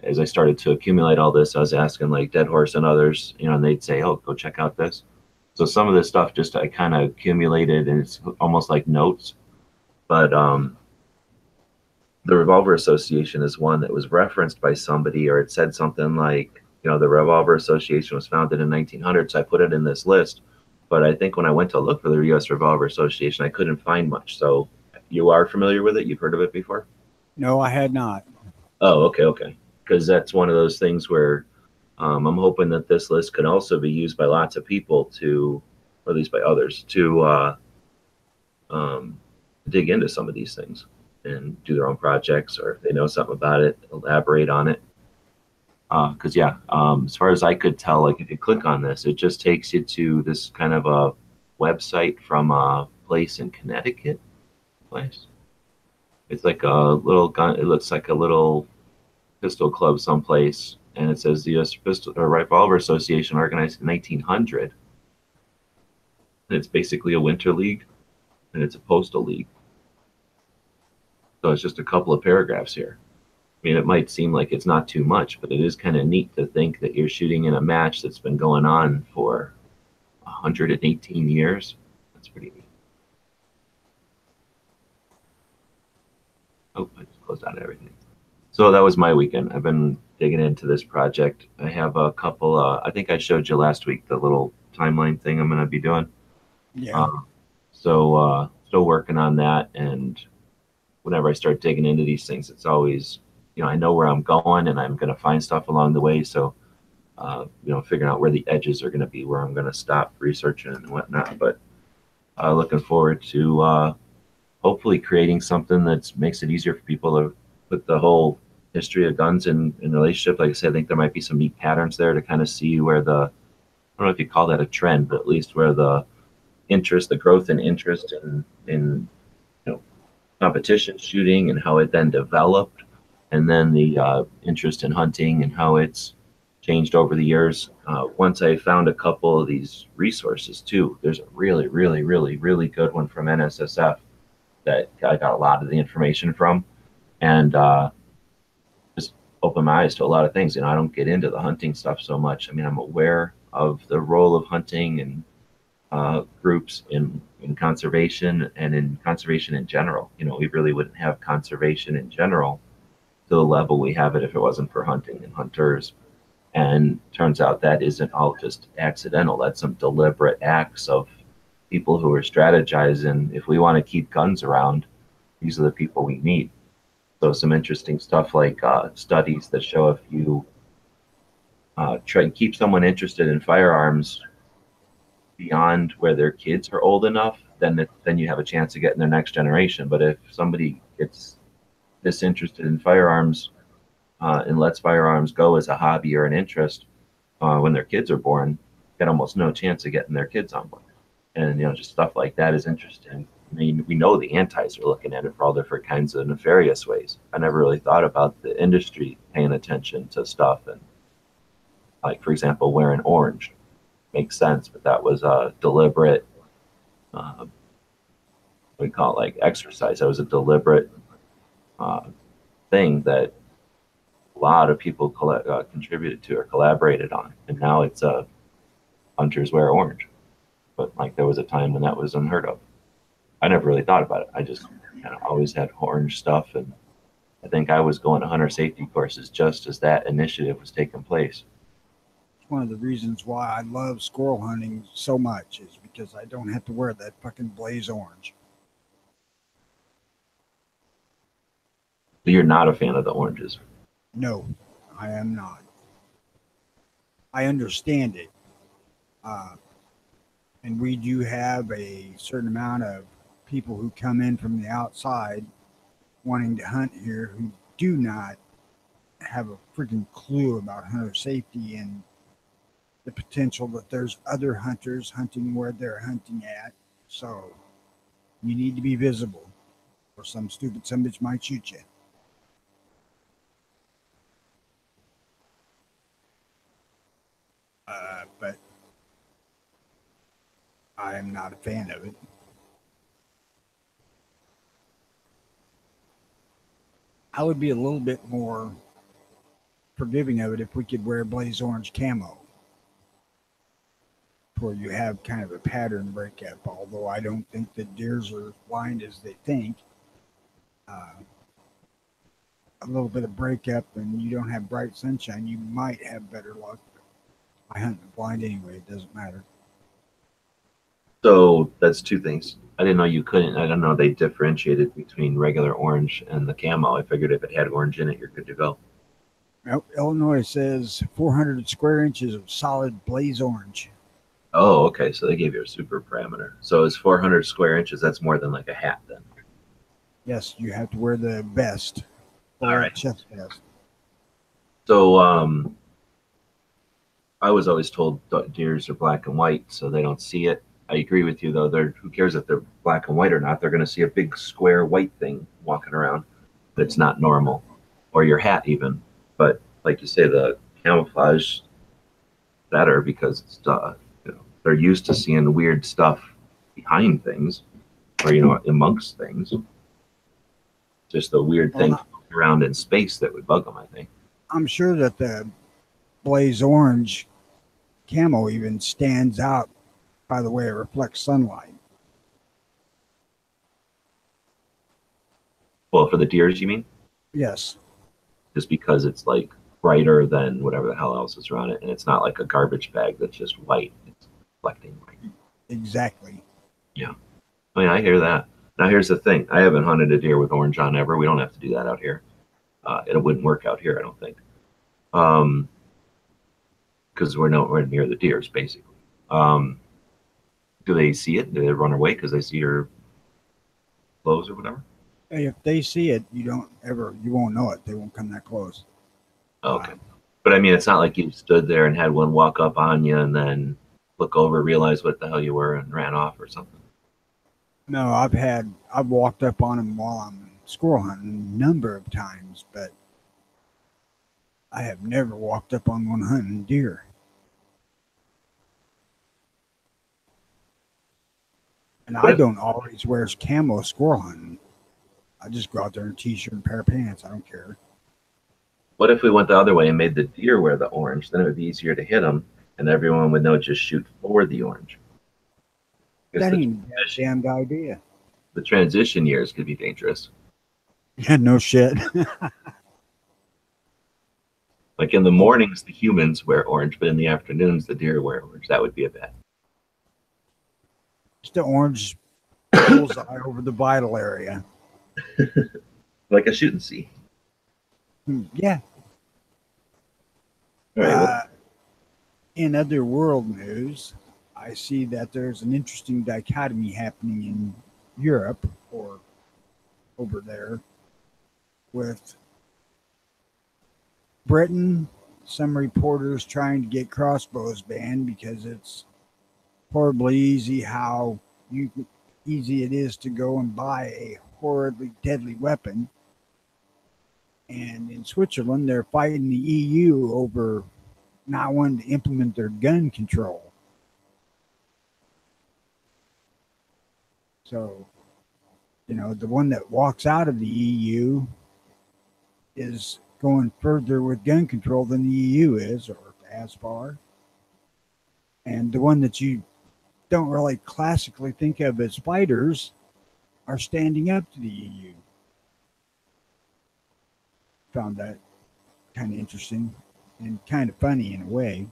As I started to accumulate all this, I was asking like Dead Horse and others, and they'd say, oh, go check out this. So some of this stuff just I kind of accumulated, and it's almost like notes. But the Revolver Association is one that was referenced by somebody, or it said something like, the Revolver Association was founded in 1900, so I put it in this list. But I think when I went to look for the U.S. Revolver Association, I couldn't find much. So you are familiar with it? You've heard of it before? No, I had not. Oh, okay. Because that's one of those things where I'm hoping that this list could also be used by lots of people to, or at least by others, to dig into some of these things and do their own projects, or if they know something about it, elaborate on it. Because as far as I could tell, like if you click on this, it just takes you to this kind of a website from a place in Connecticut. It's like a little gun. It looks like a little pistol club someplace, and it says the U.S. Revolver Association organized in 1900. And it's basically a winter league, and it's a postal league. So it's just a couple of paragraphs here. It might seem like it's not too much, but it is kind of neat to think that you're shooting in a match that's been going on for 118 years. That's pretty neat. Oh, I just closed out everything. So that was my weekend. I've been digging into this project. I have a couple, I think I showed you last week the little timeline thing I'm going to be doing. Yeah. So still working on that. And whenever I start digging into these things, it's always, I know where I'm going and I'm going to find stuff along the way. So figuring out where the edges are going to be, where I'm going to stop researching and whatnot. But looking forward to hopefully creating something that makes it easier for people to put the whole history of guns in relationship. Like I said, I think there might be some neat patterns there to kind of see where I don't know if you call that a trend, but at least where the growth in interest in competition shooting and how it then developed, and then the interest in hunting and how it's changed over the years. Once I found a couple of these resources too, there's a really, really, really, really good one from NSSF that I got a lot of the information from, and just opened my eyes to a lot of things. I don't get into the hunting stuff so much. I mean, I'm aware of the role of hunting and groups in conservation and in conservation in general. We really wouldn't have conservation in general to the level we have it if it wasn't for hunting and hunters. And turns out that isn't all just accidental. That's some deliberate acts of people who are strategizing. If we want to keep guns around, these are the people we need. So some interesting stuff like studies that show if you try and keep someone interested in firearms beyond where their kids are old enough, then you have a chance of getting their next generation. But if somebody gets disinterested in firearms and lets firearms go as a hobby or an interest when their kids are born, get almost no chance of getting their kids on board. And just stuff like that is interesting. I mean, we know the antis are looking at it for all different kinds of nefarious ways. I never really thought about the industry paying attention to stuff, and like, for example, wearing orange makes sense, but that was a deliberate we call it like exercise. That was a deliberate thing that a lot of people contributed to or collaborated on, and now it's hunters wear orange. But like, there was a time when that was unheard of. I never really thought about it. I just kind of always had orange stuff, and I think I was going to hunter safety courses just as that initiative was taking place. One of the reasons why I love squirrel hunting so much is because I don't have to wear that fucking blaze orange. So you're not a fan of the oranges? No, I am not. I understand it. And we do have a certain amount of people who come in from the outside wanting to hunt here who do not have a freaking clue about hunter safety and the potential that there's other hunters hunting where they're hunting at. So you need to be visible, or some stupid son bitch might shoot you. But I am not a fan of it. I would be a little bit more forgiving of it if we could wear blaze orange camo, where you have kind of a pattern breakup, although I don't think that deers are blind as they think. A little bit of breakup and you don't have bright sunshine, you might have better luck. I hunt in the blind anyway, it doesn't matter. So that's two things. I didn't know you couldn't. I don't know they differentiated between regular orange and the camo. I figured if it had orange in it, you're good to go. Well, Illinois says 400 square inches of solid blaze orange. Oh, okay. So they gave you a super parameter. So it's 400 square inches. That's more than like a hat then. Yes, you have to wear the vest. All right. Chest vest. So I was always told deers are black and white, so they don't see it. I agree with you, though. Who cares if they're black and white or not? They're going to see a big square white thing walking around that's not normal, or your hat even. But like you say, the camouflage better because it's they're used to seeing weird stuff behind things, or amongst things. Just the weird things around in space that would bug them, I think. I'm sure that the blaze orange camo even stands out by the way it reflects sunlight. Well, for the deers, you mean? Yes. Just because it's like brighter than whatever the hell else is around it, and it's not like a garbage bag that's just white. It's reflecting white. Exactly. Yeah. I mean, I hear that. Now, here's the thing. I haven't hunted a deer with orange on ever. We don't have to do that out here. It wouldn't work out here, I don't think. because we're nowhere near the deers, basically. Do they see it? Do they run away because they see your clothes or whatever? Hey, if they see it, you won't know it. They won't come that close. Okay. But I mean, it's not like you stood there and had one walk up on you and then look over, realize what the hell you were, and ran off or something. No, I've walked up on them while I'm squirrel hunting a number of times, but I have never walked up on one hunting deer. And I don't always wear camo squirrel hunting. I just go out there in a t-shirt and a pair of pants. I don't care. What if we went the other way and made the deer wear the orange? Then it would be easier to hit them, and everyone would know just shoot for the orange. That ain't a damned idea. The transition years could be dangerous. Yeah, no shit. Like in the mornings, the humans wear orange, but in the afternoons, the deer wear orange. That would be a bad. Just the orange bullseye over the vital area. Like a shooting sea. Yeah. All right, well, In other world news, I see that there's an interesting dichotomy happening in Europe or over there with Britain. Some reporters trying to get crossbows banned because it's horribly easy easy it is to go and buy a horribly deadly weapon. And in Switzerland, they're fighting the EU over not wanting to implement their gun control. So, the one that walks out of the EU is going further with gun control than the EU is, or as far. And the one that you don't really classically think of as fighters are standing up to the EU. Found that kind of interesting and kind of funny in a way.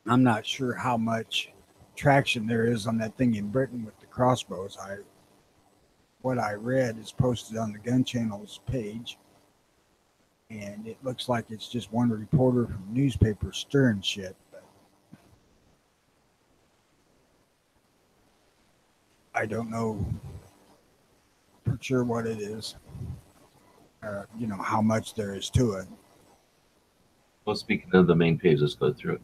I'm not sure how much traction there is on that thing in Britain with the crossbows. What I read is posted on the Gun Channel's page, and it looks like it's just one reporter from the newspaper stirring shit. But I don't know for sure what it is, or how much there is to it. well, speaking of the main page, let's go through it.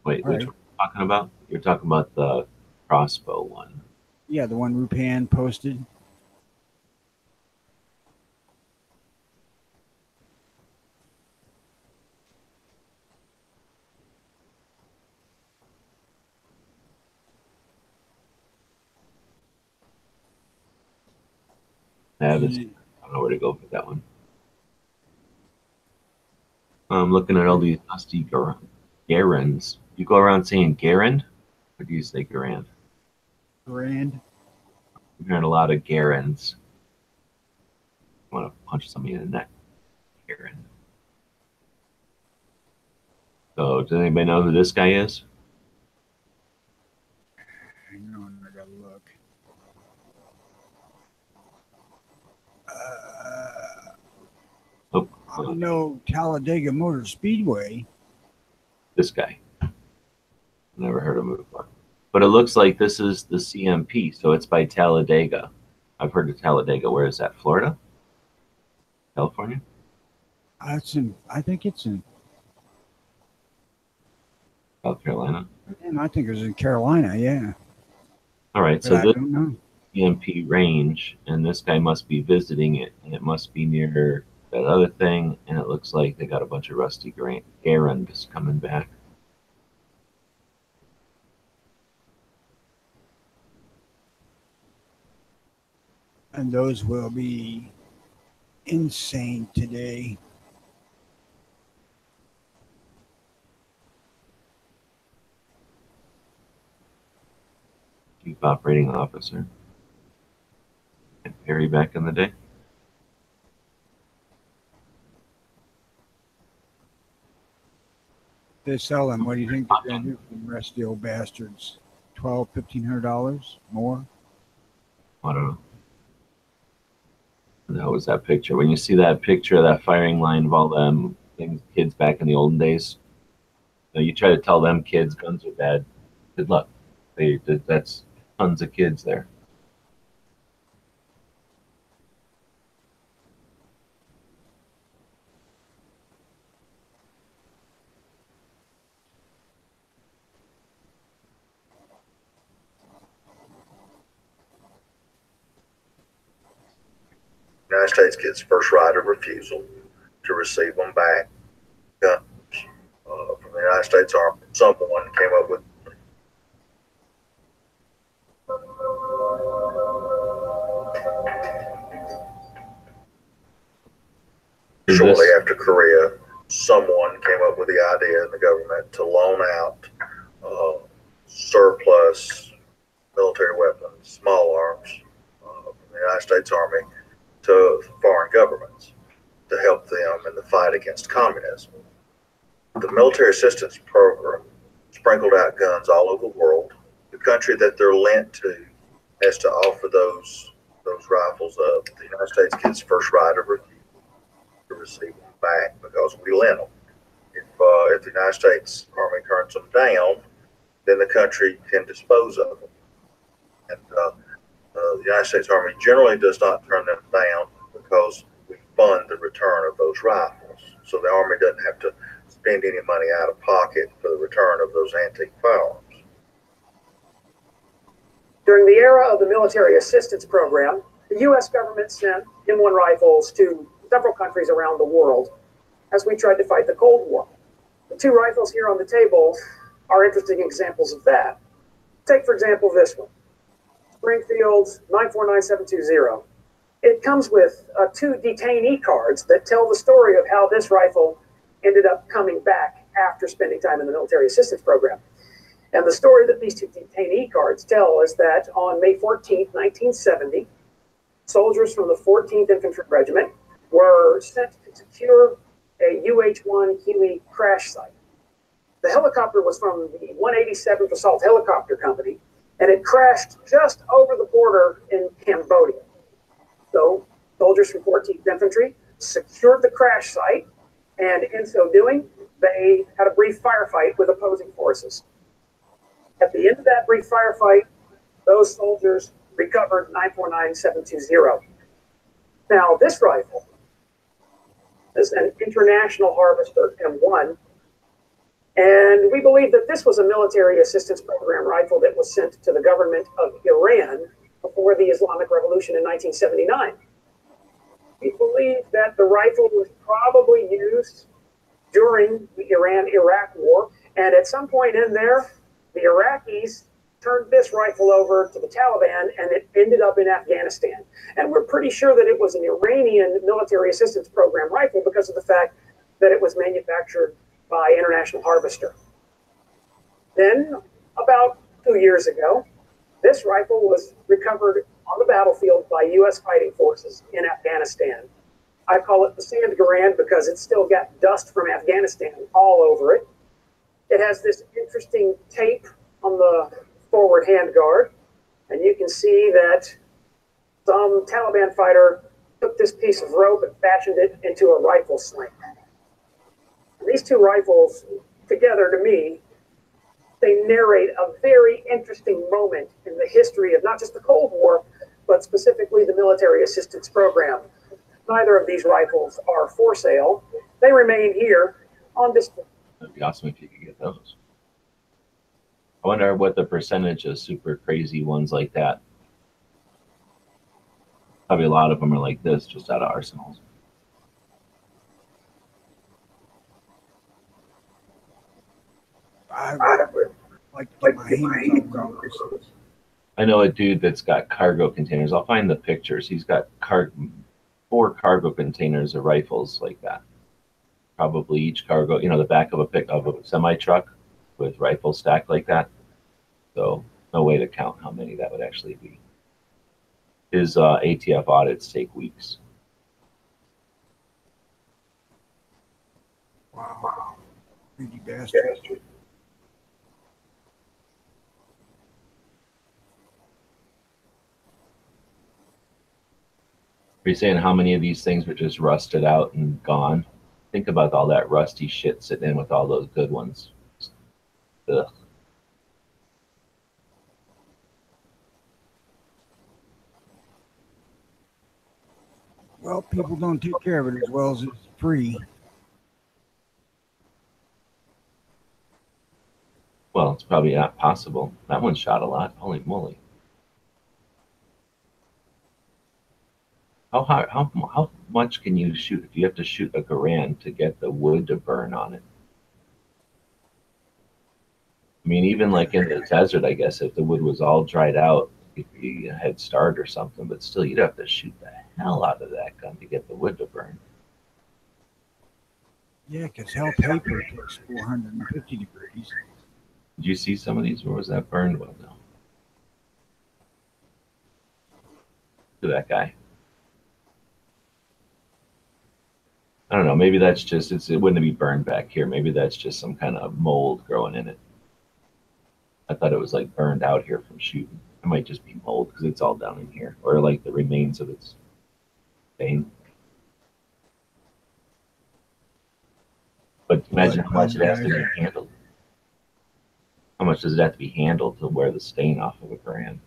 Wait, All which right. one are you talking about? You're talking about the crossbow one. Yeah, the one Rupan posted. I don't know where to go with that one. I'm looking at all these dusty Garans. You go around saying Garand, or do you say Garand? Grand. I'm hearing a lot of Garans. I want to punch somebody in the neck. Garan. So, does anybody know who this guy is? Hang on, I gotta look. I know Talladega Motor Speedway. This guy. Never heard of him before. But it looks like this is the CMP, so it's by Talladega. I've heard of Talladega. Where is that? Florida? California? I think it's in. South Carolina? And I think it was in Carolina. Yeah. All right, But so I this don't know. CMP range, and this guy must be visiting it, and it must be near that other thing, and it looks like they got a bunch of rusty Garand coming back. And those will be insane today. Chief Operating Officer. And Perry back in the day. they sell them, what do you think they're going to do for the rest of the old bastards? $1,200, $1,500 more? I don't know. That was that picture. When you see that picture of that firing line of all them kids back in the olden days, you try to tell them kids guns are bad. Good luck. That's tons of kids there. The United States gets first right of refusal to receive them back. Guns from the United States Army. Someone came up with shortly after Korea. Someone came up with the idea in the government to loan out surplus military weapons, small arms from the United States Army to foreign governments to help them in the fight against communism. The military assistance program sprinkled out guns all over the world. The country that they're lent to has to offer those rifles up. The United States gets first right of refusal to receive them back because we lent them. If the United States Army turns them down, then the country can dispose of them. And the United States Army generally does not turn them down because we fund the return of those rifles. So the Army doesn't have to spend any money out of pocket for the return of those antique firearms. During the era of the military assistance program, the U.S. government sent M1 rifles to several countries around the world as we tried to fight the Cold War. The two rifles here on the table are interesting examples of that. Take, for example, this one, Springfield's 949720. It comes with two detainee cards that tell the story of how this rifle ended up coming back after spending time in the military assistance program. And the story that these two detainee cards tell is that on May 14th, 1970, soldiers from the 14th Infantry Regiment were sent to secure a UH-1 Huey crash site. The helicopter was from the 187th Assault Helicopter Company, and it crashed just over the border in Cambodia. So soldiers from 14th Infantry secured the crash site, and in so doing, they had a brief firefight with opposing forces. At the end of that brief firefight, those soldiers recovered 949720. Now, this rifle is an International Harvester M1, and we believe that this was a military assistance program rifle that was sent to the government of Iran before the Islamic Revolution in 1979. We believe that the rifle was probably used during the Iran-Iraq War, and at some point in there, the Iraqis turned this rifle over to the Taliban, and it ended up in Afghanistan. And we're pretty sure that it was an Iranian military assistance program rifle because of the fact that it was manufactured by International Harvester. Then, about 2 years ago, this rifle was recovered on the battlefield by U.S. fighting forces in Afghanistan. I call it the Sand Garand because it's still got dust from Afghanistan all over it. It has this interesting tape on the forward handguard, and you can see that some Taliban fighter took this piece of rope and fashioned it into a rifle sling. And these two rifles, together to me, they narrate a very interesting moment in the history of not just the Cold War, but specifically the military assistance program. Neither of these rifles are for sale. They remain here on display. That'd be awesome if you could get those. I wonder what the percentage of super crazy ones like that. Probably a lot of them are like this, just out of arsenals. I would like to get my hands on those. I know a dude that's got cargo containers. I'll find the pictures. He's got 4 cargo containers of rifles like that. Probably each cargo, the back of a semi truck with rifles stacked like that. So no way to count how many that would actually be. His ATF audits take weeks. Wow. Greedy bastard. Are you saying how many of these things were just rusted out and gone? Think about all that rusty shit sitting in with all those good ones. Ugh. Well, people don't take care of it as well as it's free. Well, it's probably not possible. That one shot a lot. Holy moly. How much can you shoot if you have to shoot a Garand to get the wood to burn on it? I mean, even like in the desert, I guess, if the wood was all dried out, if you had start or something, but still, you'd have to shoot the hell out of that gun to get the wood to burn. Yeah, because hell paper takes 450 degrees. Did you see some of these? Where was that burned? Well, no. Look at that guy. I don't know. Maybe that's just, it wouldn't be burned back here. Maybe that's just some kind of mold growing in it. I thought it was like burned out here from shooting. It might just be mold because it's all down in here, or like the remains of its vein. But imagine how much it has to be handled. How much does it have to be handled to wear the stain off of a Garand?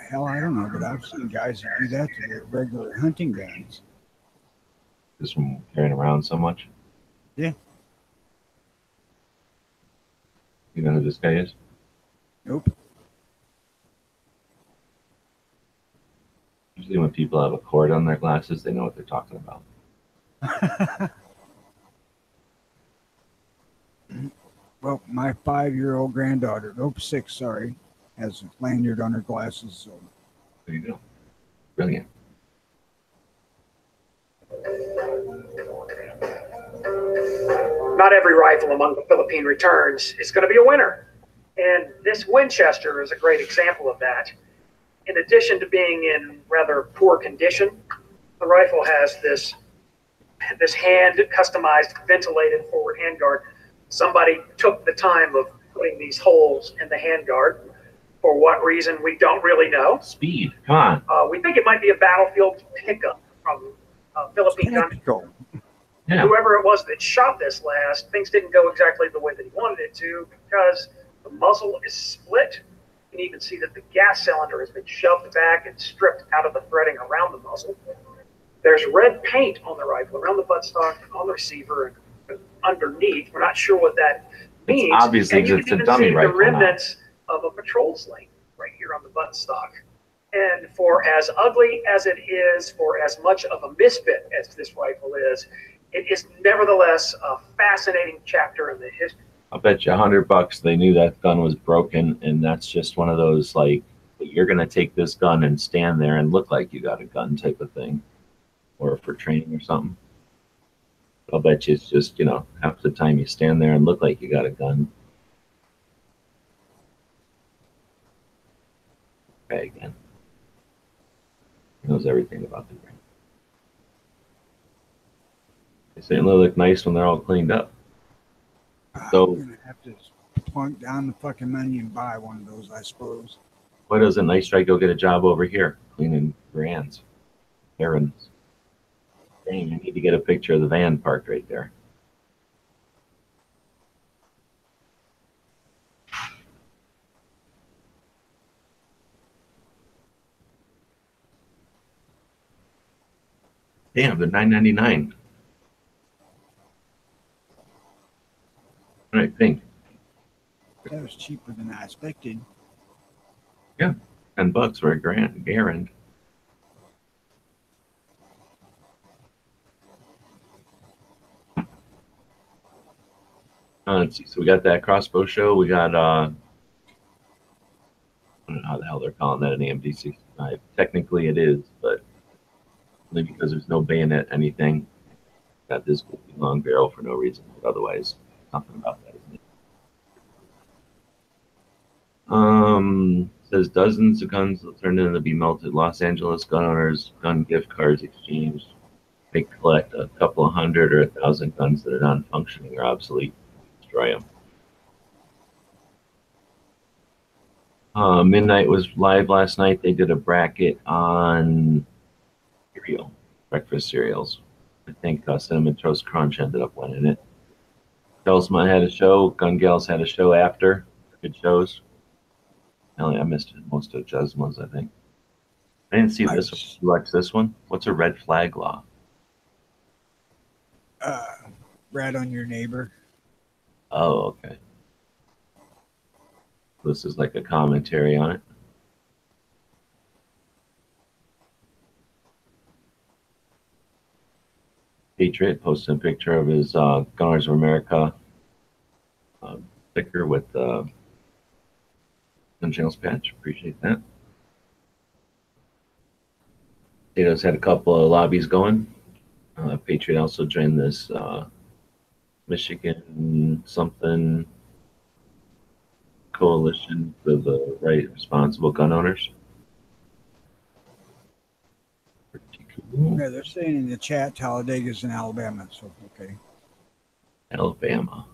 Hell, I don't know, but I've seen guys that do that to their regular hunting guns. Just from carrying around so much? Yeah. You know who this guy is? Nope. Usually when people have a cord on their glasses, they know what they're talking about. Well, my 5-year-old granddaughter, nope, 6, sorry, has a lanyard on her glasses. So There you go. Brilliant. Not every rifle among the Philippine returns is going to be a winner. And this Winchester is a great example of that. In addition to being in rather poor condition, the rifle has this hand customized ventilated forward handguard. Somebody took the time of putting these holes in the handguard. For what reason, we don't really know. Speed, come on. We think it might be a battlefield pickup from Philippine gun. tactical. Yeah. Whoever it was that shot this last, things didn't go exactly the way that he wanted it to because the muzzle is split. You can even see that the gas cylinder has been shoved back and stripped out of the threading around the muzzle. There's red paint on the rifle, around the buttstock, on the receiver, and underneath. We're not sure what that means. It's obviously and you it's can a even dummy see rifle the remnants of a patrol sling right here on the buttstock. And for as ugly as it is, for as much of a misfit as this rifle is, it is nevertheless a fascinating chapter in the history. I'll bet you $100 they knew that gun was broken, and that's just one of those, like, you're going to take this gun and stand there and look like you got a gun type of thing, or for training or something. I'll bet you it's just, you know, half the time you stand there and look like you got a gun. Okay, again. He knows everything about the gun. They certainly look nice when they're all cleaned up. So, I'm gonna have to plunk down the fucking money and buy one of those, I suppose. why doesn't Nice Strike go get a job over here cleaning Grands? Errands. Dang, I need to get a picture of the van parked right there. Damn, they're $9.99. All right, pink. That was cheaper than I expected. Yeah, $10 for a Garand. Let's see. So we got that crossbow show. We got I don't know how the hell they're calling that an AMD-65. Technically, it is, but only because there's no bayonet anything. Got this long barrel for no reason, but otherwise, something about that, isn't it? Says dozens of guns will turn into be melted. Los Angeles gun owners gun gift cards exchanged. They collect a couple of hundred or 1,000 guns that are non-functioning or obsolete, destroy them. Midnight was live last night. They did a bracket on cereal, breakfast cereals. I think Cinnamon Toast Crunch ended up winning it. Gelsma had a show. Gun Gals had a show after. Good shows. I missed most of Gelsma's, I think. I didn't see this one. You watch this one? What's a red flag law? Rat on your neighbor. Oh, okay. This is like a commentary on it. Patriot posted a picture of his Gunners of America sticker with the Gun Jails patch. Appreciate that. Potatoes had a couple of lobbies going. Patriot also joined this Michigan something coalition for the right responsible gun owners. Pretty cool. Yeah, they're saying in the chat Talladega's in Alabama, so okay. Alabama.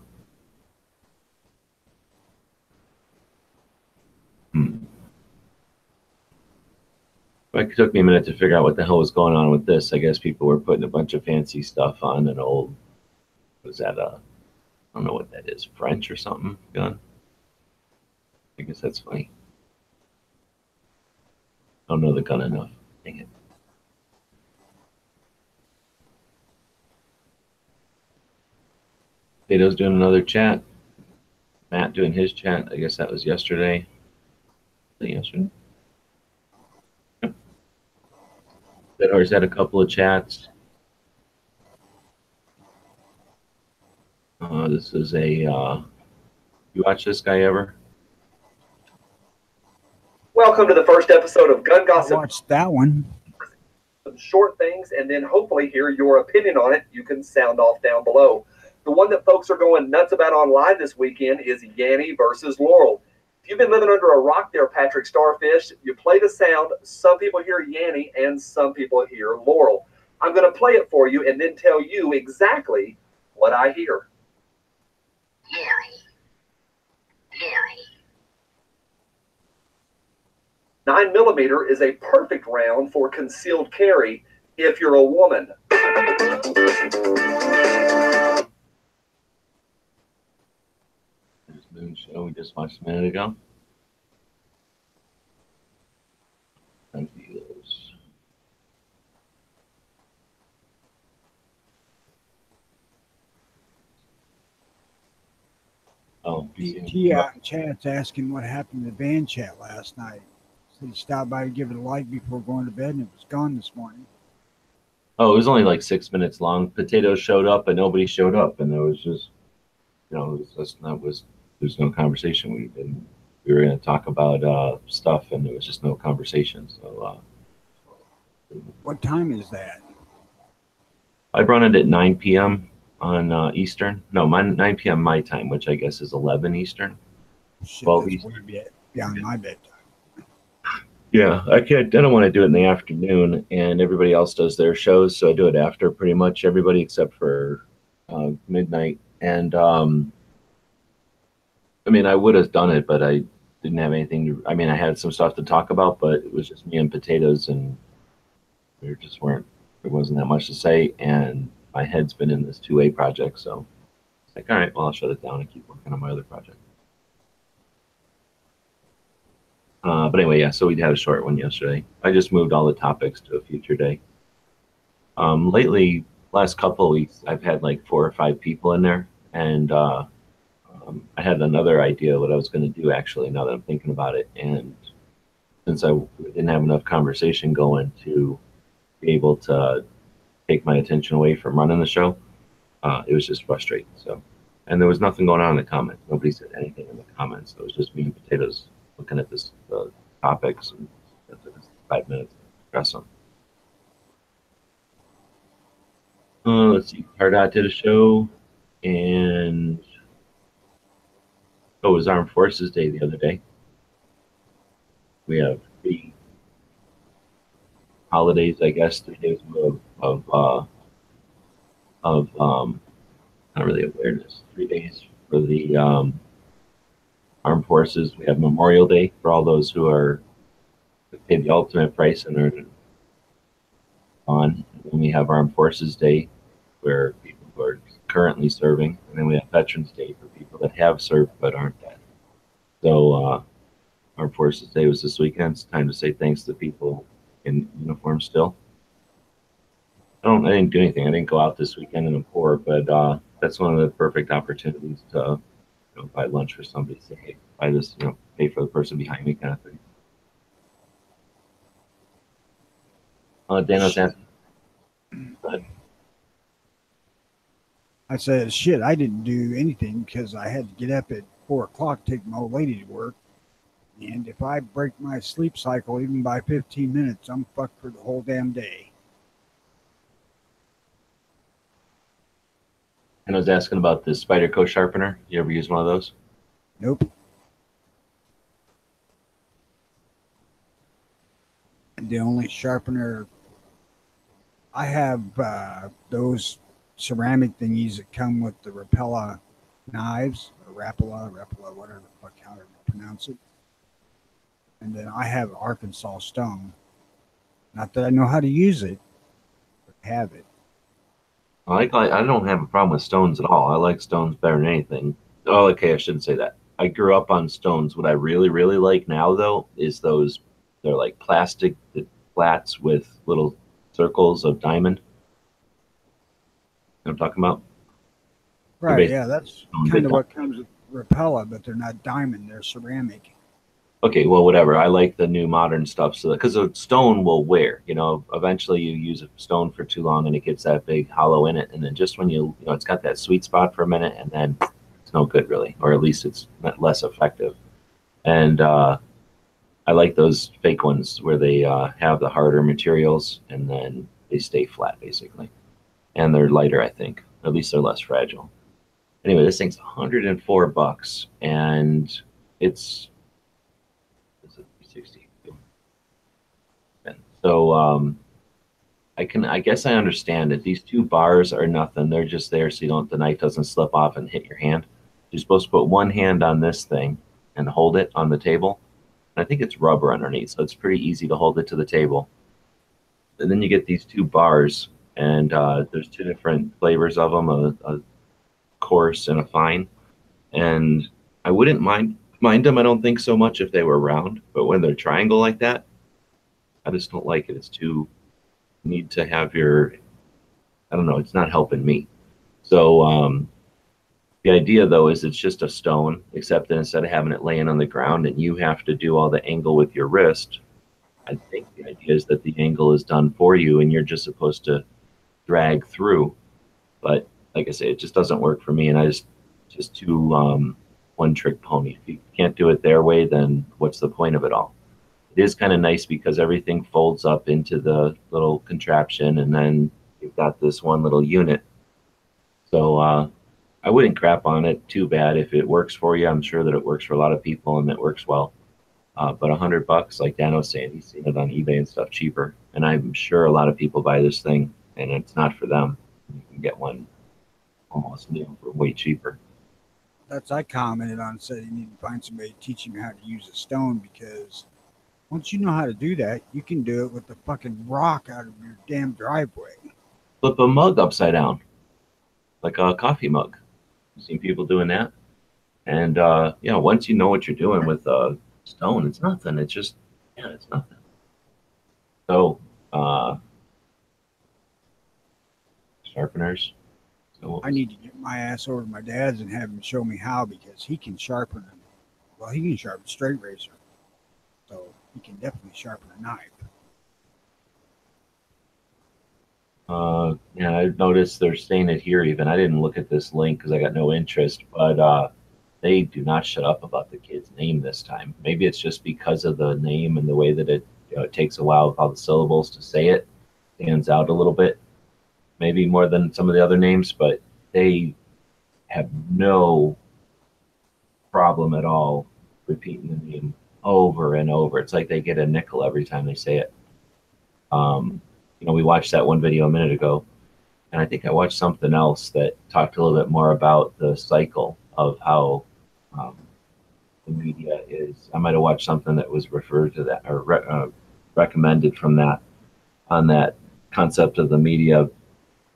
It took me a minute to figure out what the hell was going on with this. I guess people were putting a bunch of fancy stuff on an old, was that I don't know what that is, French or something gun? I guess that's funny. I don't know the gun enough. Dang it. Potato's doing another chat. Matt doing his chat. I guess that was yesterday. Was it yesterday? That Horse had a couple of chats. This is a, you watch this guy ever? Welcome to the first episode of Gun I Gossip. watched that one. Some short things, and then hopefully hear your opinion on it. You can sound off down below. The one that folks are going nuts about online this weekend is Yanny versus Laurel. If you've been living under a rock there, Patrick Starfish, you play the sound. Some people hear Yanny and some people hear Laurel. I'm going to play it for you and then tell you exactly what I hear. Yanny. Yanny. 9mm is a perfect round for concealed carry if you're a woman. Moon show we just watched a minute ago. And those. Oh, BT out in chat's asking what happened to the van chat last night. So he stopped by to give it a like before going to bed, and it was gone this morning. Oh, it was only like 6 minutes long. Potatoes showed up, but nobody showed up, and there was just, you know, there's no conversation. We were going to talk about stuff, and there was just no conversation. So, What time is that? I run it at 9 p.m. on Eastern. No, 9 p.m. my time, which I guess is 11 Eastern. Shit, 12 that's Eastern. way beyond my bedtime. Yeah, I don't want to do it in the afternoon, and everybody else does their shows, so I do it after pretty much everybody except for midnight. And I mean, I would have done it, but I didn't have anything to. I mean, I had some stuff to talk about, but it was just me and Potatoes, and there wasn't that much to say. And my head's been in this 2A project, so it's like, all right, well, I'll shut it down and keep working on my other project. But anyway, yeah, so we had a short one yesterday. I just moved all the topics to a future day. Lately, last couple of weeks, I've had like 4 or 5 people in there, and I had another idea what I was going to do, actually, now that I'm thinking about it. And since I didn't have enough conversation going to be able to take my attention away from running the show, it was just frustrating. So, and there was nothing going on in the comments. Nobody said anything in the comments. It was just me and Potatoes looking at this topics, and it took us 5 minutes to address them. Let's see. Pardot did a show, and it was Armed Forces Day the other day. We have 3 holidays, I guess, 3 days of of not really awareness. 3 days for the armed forces. We have Memorial Day for all those who are paid the ultimate price and are on. And then we have Armed Forces Day, where people who are currently serving, and then we have Veterans Day for people that have served but aren't dead. So Armed Forces Day was this weekend. It's time to say thanks to people in uniform still. I didn't do anything. I didn't go out this weekend and I'm poor, but that's one of the perfect opportunities to buy lunch for somebody. Say, hey, buy this, pay for the person behind me, kind of thing. Dano's asking. Go ahead. I said, shit, I didn't do anything because I had to get up at 4 o'clock, take my old lady to work. And if I break my sleep cycle even by 15 minutes, I'm fucked for the whole damn day. And I was asking about the Spyderco sharpener. You ever use one of those? Nope. The only sharpener I have, those ceramic thingies that come with the Rapala knives, or Rapala, whatever the fuck, how to pronounce it. And then I have Arkansas stone. Not that I know how to use it, but have it. I don't have a problem with stones at all. I like stones better than anything. Oh, okay, I shouldn't say that. I grew up on stones. What I really, really like now, though, is those, they're like plastic flats with little circles of diamond. You know what I'm talking about? Right, yeah, that's kind of what comes with Rapala, but they're not diamond, they're ceramic. Okay, well, whatever. I like the new modern stuff, so because a stone will wear. Eventually you use a stone for too long and it gets that big hollow in it, and then just when it's got that sweet spot for a minute, and then it's no good really, or at least it's less effective. And I like those fake ones where they have the harder materials and then they stay flat basically, and they're lighter. I think at least they're less fragile. Anyway, this thing's $104, and it's 60. So I guess I understand that these 2 bars are nothing. They're just there so the knife doesn't slip off and hit your hand. You're supposed to put one hand on this thing and hold it on the table. And I think it's rubber underneath, so it's pretty easy to hold it to the table. And then you get these 2 bars, and there's 2 different flavors of them, a coarse and a fine. And I wouldn't mind them. I don't think so much if they were round, but when they're triangle like that, I just don't like it. It's too, you need to have I don't know, it's not helping me. So the idea though is it's just a stone, except that instead of having it laying on the ground and you have to do all the angle with your wrist, I think the idea is that the angle is done for you and you're just supposed to drag through. But like I say, it just doesn't work for me, and I just too one-trick pony. If you can't do it their way, then what's the point of it all? It is kind of nice because everything folds up into the little contraption, and then you've got this one little unit. So I wouldn't crap on it too bad. If it works for you, I'm sure that it works for a lot of people and it works well. But $100, like Dan was saying, he's seen it on eBay and stuff cheaper. And I'm sure a lot of people buy this thing, and it's not for them. You can get one almost new for way cheaper. That's I commented on, said you need to find somebody to teach him how to use a stone, because once you know how to do that, you can do it with the fucking rock out of your damn driveway. Flip a mug upside down, like a coffee mug. I've seen people doing that. And once you know what you're doing with a stone, it's nothing. It's just, it's nothing. So sharpeners. So I need to get my ass over to my dad's and have him show me how, because he can sharpen them. Well, he can sharpen straight razor, so he can definitely sharpen a knife. I've noticed they're saying it here even. I didn't look at this link because I got no interest, but they do not shut up about the kid's name this time. Maybe it's just because of the name and the way that it takes a while with all the syllables to say it. Stands out a little bit, maybe more than some of the other names, but they have no problem at all repeating the name over and over. It's like they get a nickel every time they say it. We watched that one video a minute ago And I think I watched something else that talked a little bit more about the cycle of how um, the media is. I might have watched something that was referred to that or recommended from that on that concept of the media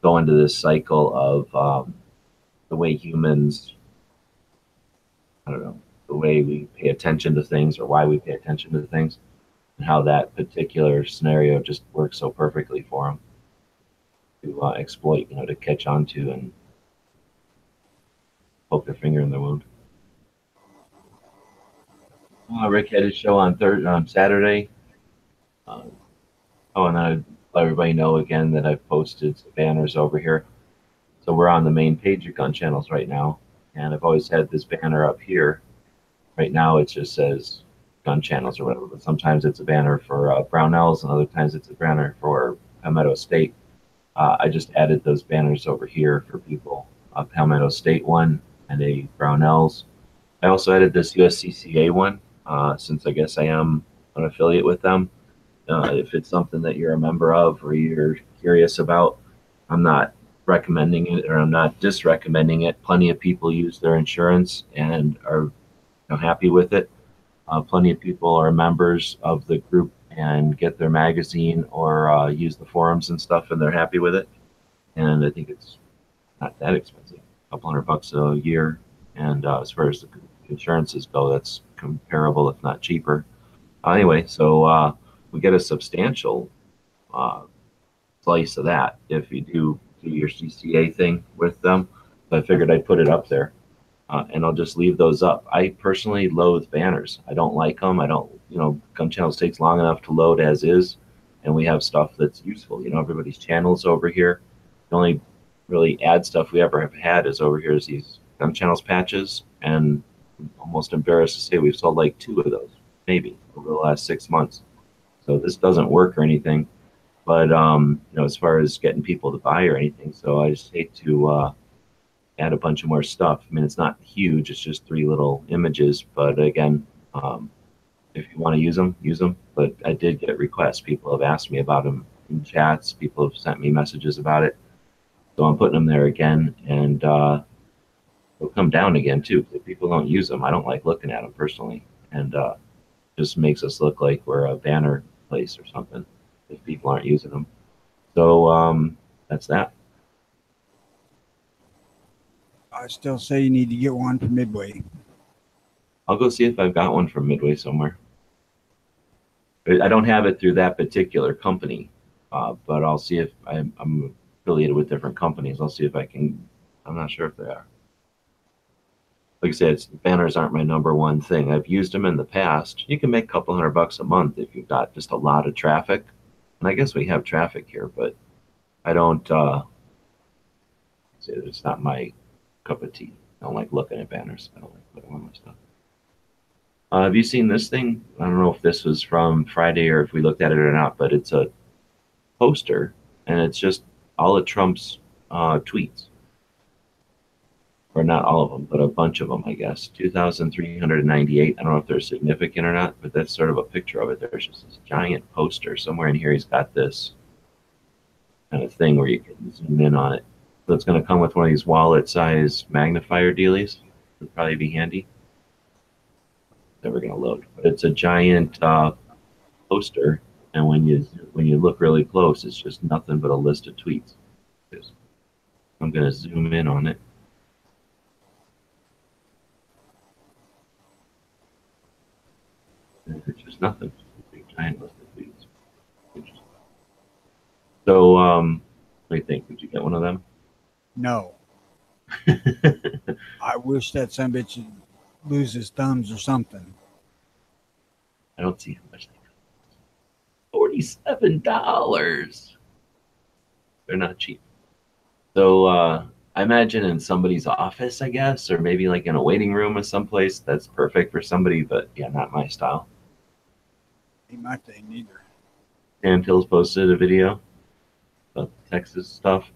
go into this cycle of the way humans, I don't know, the way we pay attention to things or why we pay attention to things, and how that particular scenario just works so perfectly for them to exploit, to catch on to and poke their finger in the wound. Rick had his show on Saturday. And I let everybody know again that I've posted some banners over here. So we're on the main page of Gun Channels right now, and I've always had this banner up here. Right now it just says Gun Channels or whatever, but sometimes it's a banner for Brownells, and other times it's a banner for Palmetto State. I just added those banners over here for people, a Palmetto State one and a Brownells. I also added this USCCA one, since I guess I am an affiliate with them. If it's something that you're a member of or you're curious about, I'm not recommending it or I'm not disrecommending it. Plenty of people use their insurance and are happy with it. Plenty of people are members of the group and get their magazine or use the forums and stuff, and they're happy with it. And I think it's not that expensive, a couple $100 a year. And as far as the insurances go, that's comparable, if not cheaper. Anyway, so we get a substantial slice of that if you do your CCA thing with them. So I figured I'd put it up there. And I'll just leave those up. I personally loathe banners. I don't like them. I don't, Gun Channels takes long enough to load as is, and we have stuff that's useful. Everybody's channels over here. The only really ad stuff we ever have had is over here is these Gun Channels patches, and I'm almost embarrassed to say we've sold like 2 of those, maybe, over the last 6 months. So this doesn't work or anything, but as far as getting people to buy or anything, so I just hate to add a bunch of more stuff. I mean, it's not huge. It's just 3 little images. But again, if you want to use them, use them. But I did get requests. People have asked me about them in chats. People have sent me messages about it. So I'm putting them there again. And they'll come down again, too. If people don't use them, I don't like looking at them personally. And just makes us look like we're a banner place or something if people aren't using them. So that's that. I still say you need to get one from Midway. I'll go see if I've got one from Midway somewhere. I don't have it through that particular company, but I'll see if I'm affiliated with different companies. I'll see if I can. I'm not sure if they are. Like I said, banners aren't my #1 thing. I've used them in the past. You can make a couple $100 a month if you've got just a lot of traffic. And I guess we have traffic here, but I don't. It's not my cup of tea. I don't like looking at banners. I don't like putting on my stuff. Have you seen this thing? I don't know if this was from Friday or if we looked at it or not, but it's a poster, and it's just all of Trump's tweets. Or not all of them, but a bunch of them, I guess. 2,398. I don't know if they're significant or not, but that's sort of a picture of it. There's just this giant poster. Somewhere in here he's got this kind of thing where you can zoom in on it. So it's going to come with one of these wallet-size magnifier dealies. Would probably be handy. Never going to load, but it's a giant poster, and when you look really close, it's just nothing but a list of tweets. I'm going to zoom in on it. And it's just nothing. It's a big giant list of tweets. So, what do you think? Would you get one of them? No. I wish that some bitch would lose his thumbs or something. I don't see how much they cost. $47. They're not cheap. So I imagine in somebody's office, I guess, or maybe like in a waiting room or someplace. That's perfect for somebody, but yeah, not my style. Ain't my thing either. Dan Tills posted a video about Texas stuff.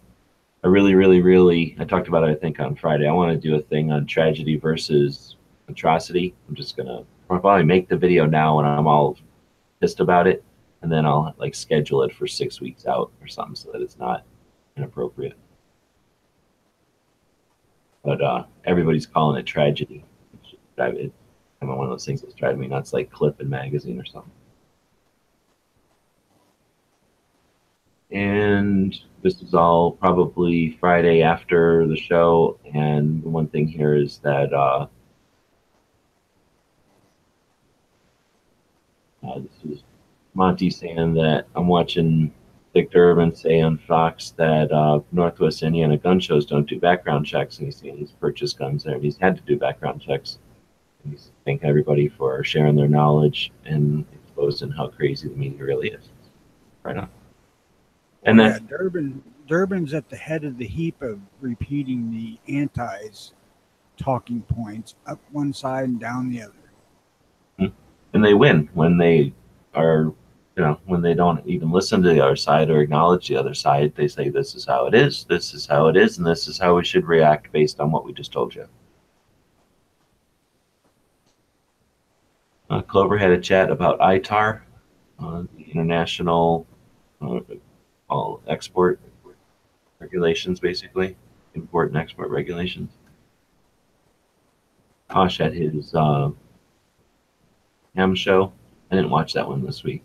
I really, I talked about it, I think, on Friday. I want to do a thing on tragedy versus atrocity. I'm just going to probably make the video now when I'm all pissed about it, and then I'll like schedule it for 6 weeks out or something so that it's not inappropriate. but everybody's calling it tragedy. It's kind of one of those things that's driving me nuts, like Clip in magazine or something. And this is all probably Friday after the show. And the one thing here is that this is Monty saying that I'm watching Dick Durbin say on Fox that Northwest Indiana gun shows don't do background checks, and he's saying he's purchased guns there and he's had to do background checks. And he's thanking everybody for sharing their knowledge and exposing how crazy the media really is. Right on. And yeah, then Durbin's at the head of the heap of repeating the anti's talking points up one side and down the other. And they win when they are, when they don't even listen to the other side or acknowledge the other side. They say, this is how it is, this is how it is, and this is how we should react based on what we just told you. Clover had a chat about ITAR, the international all export regulations, basically, import and export regulations. Tosh had his ham show. I didn't watch that one this week.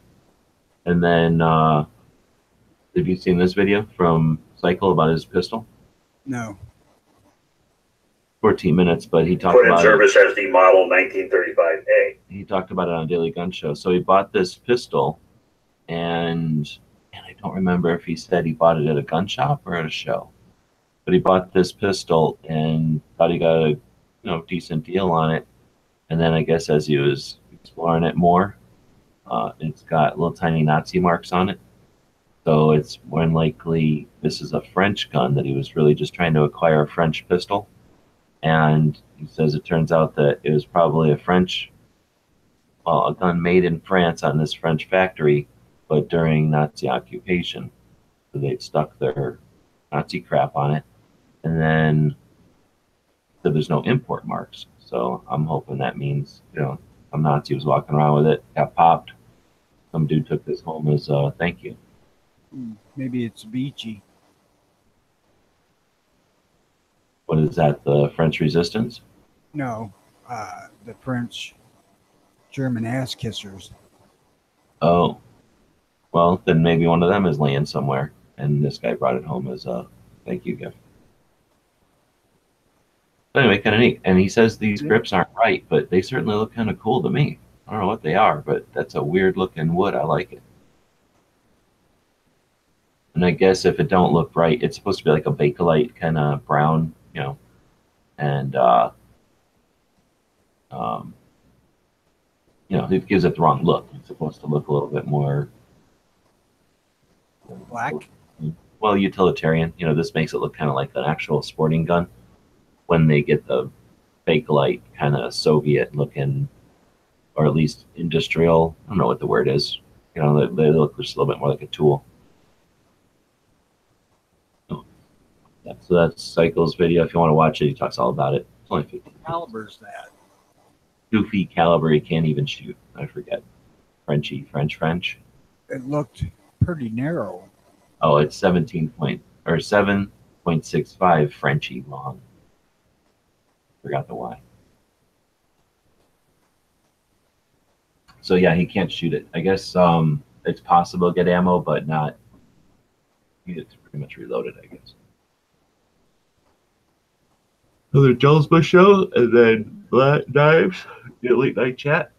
And then, have you seen this video from Cycle about his pistol? No. 14 minutes, but he talked Put in about service as the model 1935A. He talked about it on Daily Gun Show. So he bought this pistol, and I don't remember if he said he bought it at a gun shop or at a show. But he bought this pistol and thought he got a decent deal on it. And then I guess as he was exploring it more, it's got little tiny Nazi marks on it. So it's more than likely this is a French gun that he was really just trying to acquire a French pistol. And he says it turns out that it was probably a gun made in France on this French factory, but during Nazi occupation. So they'd stuck their Nazi crap on it. And then so there's no import marks. So I'm hoping that means, some Nazi was walking around with it, got popped. Some dude took this home as a thank you. Maybe it's Beachy. What is that, the French resistance? No, the French German ass kissers. Oh, well, then maybe one of them is laying somewhere, and this guy brought it home as a thank you gift. But anyway, kind of neat. And he says these grips aren't right, but they certainly look kind of cool to me. I don't know what they are, but that's a weird looking wood. I like it. And I guess if it don't look right, it's supposed to be like a Bakelite kind of brown, and it gives it the wrong look. It's supposed to look a little bit more black. Well, utilitarian. This makes it look kind of like an actual sporting gun. When they get the Bakelite kind of Soviet looking, or at least industrial, I don't know what the word is. They look just a little bit more like a tool. So that's Cycle's video. If you want to watch it, he talks all about it. It's only 15 minutes. Caliber's that? Goofy caliber. He can't even shoot. I forget. French. It looked pretty narrow. Oh, it's 7.65 Frenchy long. Forgot the Y. So yeah, he can't shoot it. I guess it's possible to get ammo, but not. It's pretty much reloaded, I guess. Another Jonesbus show, and then Knives, get late night chat.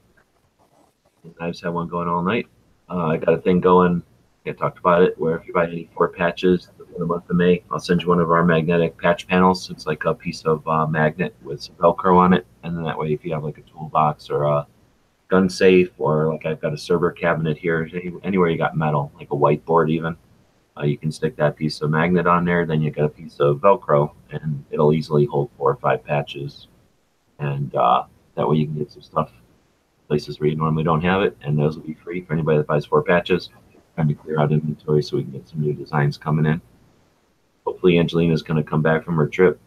Knives have one going all night. I got a thing going. I talked about it, where if you buy any 4 patches in the month of May, I'll send you one of our magnetic patch panels. It's like a piece of magnet with some Velcro on it, and then that way, if you have like a toolbox or a gun safe, or like I've got a server cabinet here, anywhere you got metal, like a whiteboard even, you can stick that piece of magnet on there. Then you got a piece of Velcro, and it'll easily hold 4 or 5 patches, and that way you can get some stuff places where you normally don't have it, and those will be free for anybody that buys 4 patches. Trying to clear out inventory so we can get some new designs coming in. Hopefully Angelina's going to come back from her trip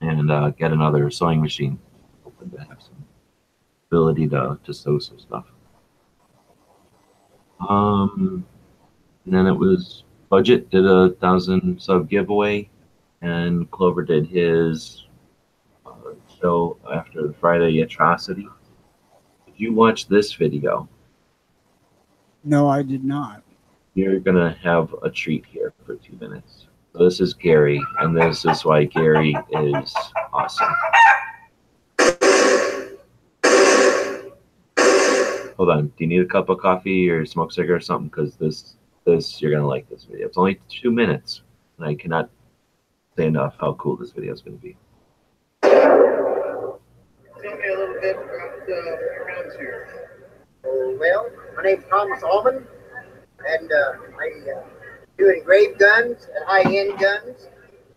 and get another sewing machine. Hoping to have some ability to sew some stuff. And then it was Budget did a 1,000 sub giveaway, and Clover did his show after the Friday atrocity. If you watch this video, No, I did not. you're gonna have a treat here for 2 minutes. So this is Gary, and this is why Gary is awesome. Hold on. Do you need a cup of coffee or smoke cigarette or something? Because this you're gonna like this video. It's only 2 minutes, and I cannot say enough how cool this video is gonna be. Tell me a little bit about your guns here. Well, my name's Thomas Allman, and I do engraved guns and high-end guns.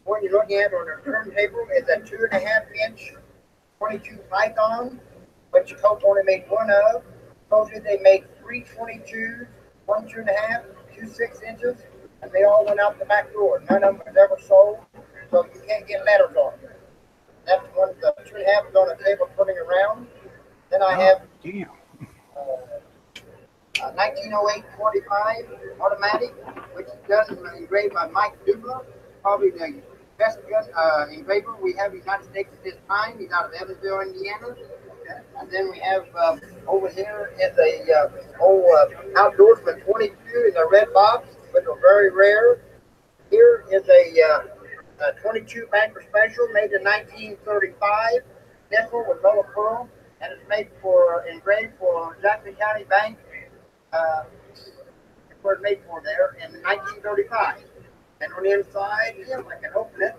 What you're looking at on our turntable is a 2.5-inch 22 Python, which Coke only made one of. Told you they make 3 22s, 1 2.5, 2 6 inches, and they all went out the back door. None of them was ever sold, so you can't get letters on them. That's one. The 2.5 is on the table floating around. Then I have Damn. 1908 45 automatic, which is done engraved by Mike Dubler, probably the best gun engraver we have in the United States at this time. He's out of Evansville, Indiana. And then we have over here is a old Outdoorsman 22 in a red box, which are very rare. Here is a 22 Banker Special made in 1935, nickel with yellow pearl, and it's made for engraved for Jackson County Bank. It was made for there in 1935. And on the inside, yeah, I can open it.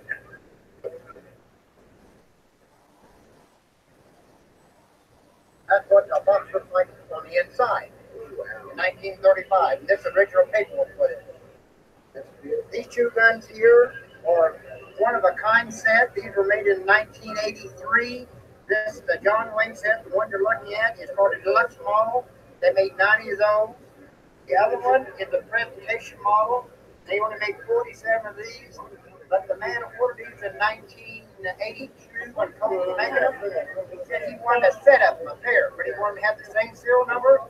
That's what a box looks like on the inside in 1935. This original paperwork with it. These two guns here are one of a kind set. These were made in 1983. This is the John Wayne set. The one you're looking at is called a deluxe model. They made 90 of those. The other one is the presentation model. They only make 47 of these. But the man ordered these in 1982 when Coke was making them. He said he wanted to set up a pair, but he wanted to have the same serial number.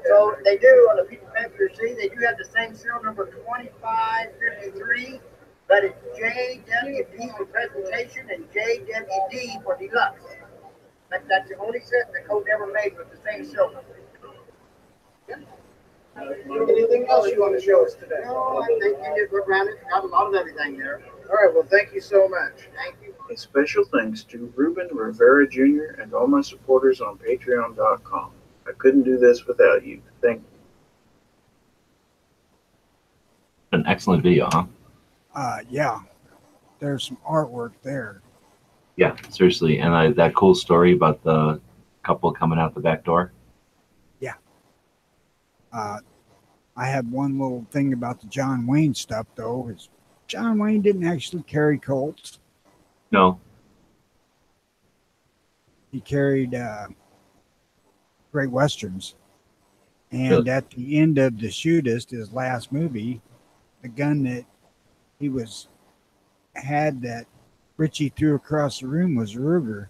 So they do on the piece of paper you see, they do have the same serial number 2553, but it's JWD for presentation and JWD for deluxe. That's the only set that Coke ever made with the same serial number. Anything else you want to show us today? No, I think you did good around it. Got a lot of everything there. All right, well, thank you so much. Thank you. A special thanks to Ruben Rivera Jr. and all my supporters on Patreon.com. I couldn't do this without you. Thank you. An excellent video, huh? Yeah. There's some artwork there. Yeah, seriously. And that cool story about the couple coming out the back door. I have one little thing about the John Wayne stuff, though, is John Wayne didn't actually carry Colts. No. He carried Great Westerns. And Really? at the end of The Shootist, his last movie, the gun that he had that Richie threw across the room was a Ruger.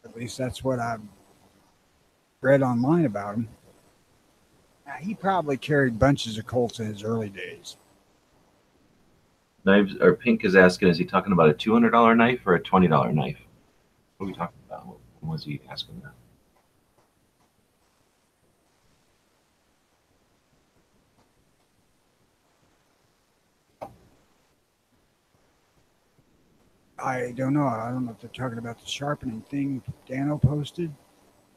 At least that's what I've read online about him. Now, he probably carried bunches of Colts in his early days. Knives, or Pink is asking, is he talking about a $200 knife or a $20 knife? What are we talking about? When was he asking that? I don't know. I don't know if they're talking about the sharpening thing Dano posted.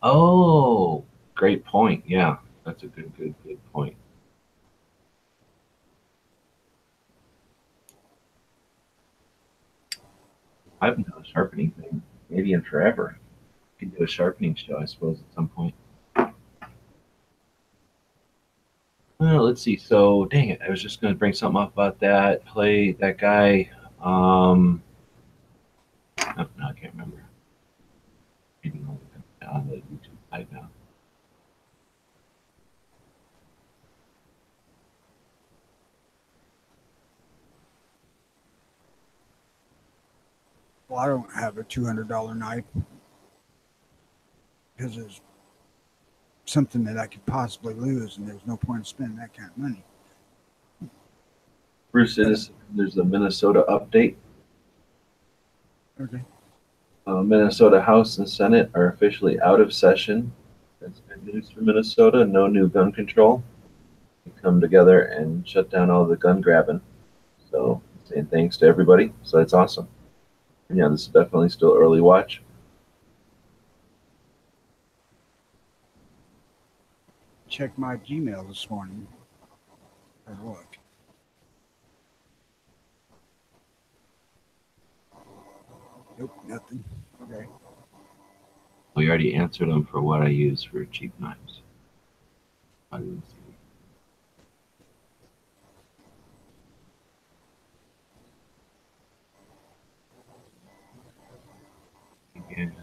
Oh, great point. Yeah, that's a good point. I haven't done a sharpening thing maybe in forever. We could do a sharpening show, I suppose, at some point. Well, let's see. So, dang it, I was just going to bring something up about that. Play that guy. No, I can't remember. Maybe on the YouTube side now. Well, I don't have a $200 knife because it's something that I could possibly lose, and there's no point in spending that kind of money. Bruce, there's a Minnesota update. Okay. Minnesota House and Senate are officially out of session. That's good news for Minnesota. No new gun control. They come together and shut down all the gun grabbing. So saying thanks to everybody. So that's awesome. And yeah, this is definitely still early watch. Check my Gmail this morning. Or look. Nope, nothing. Okay. We already answered them for what I use for cheap knives. I didn't see it. Again.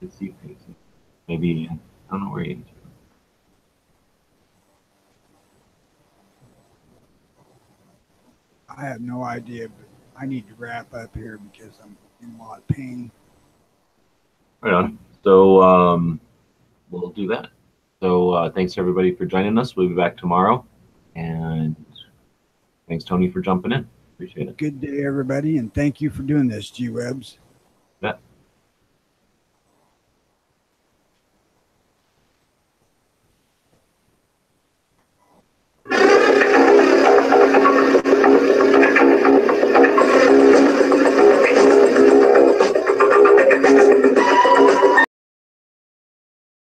Let's see, maybe I don't know where you answered. I have no idea, but I need to wrap up here because I'm in a lot of pain. Right on. So we'll do that. So thanks everybody for joining us. We'll be back tomorrow. And thanks, Tony, for jumping in. Appreciate it. Good day, everybody, and thank you for doing this, G-Webs.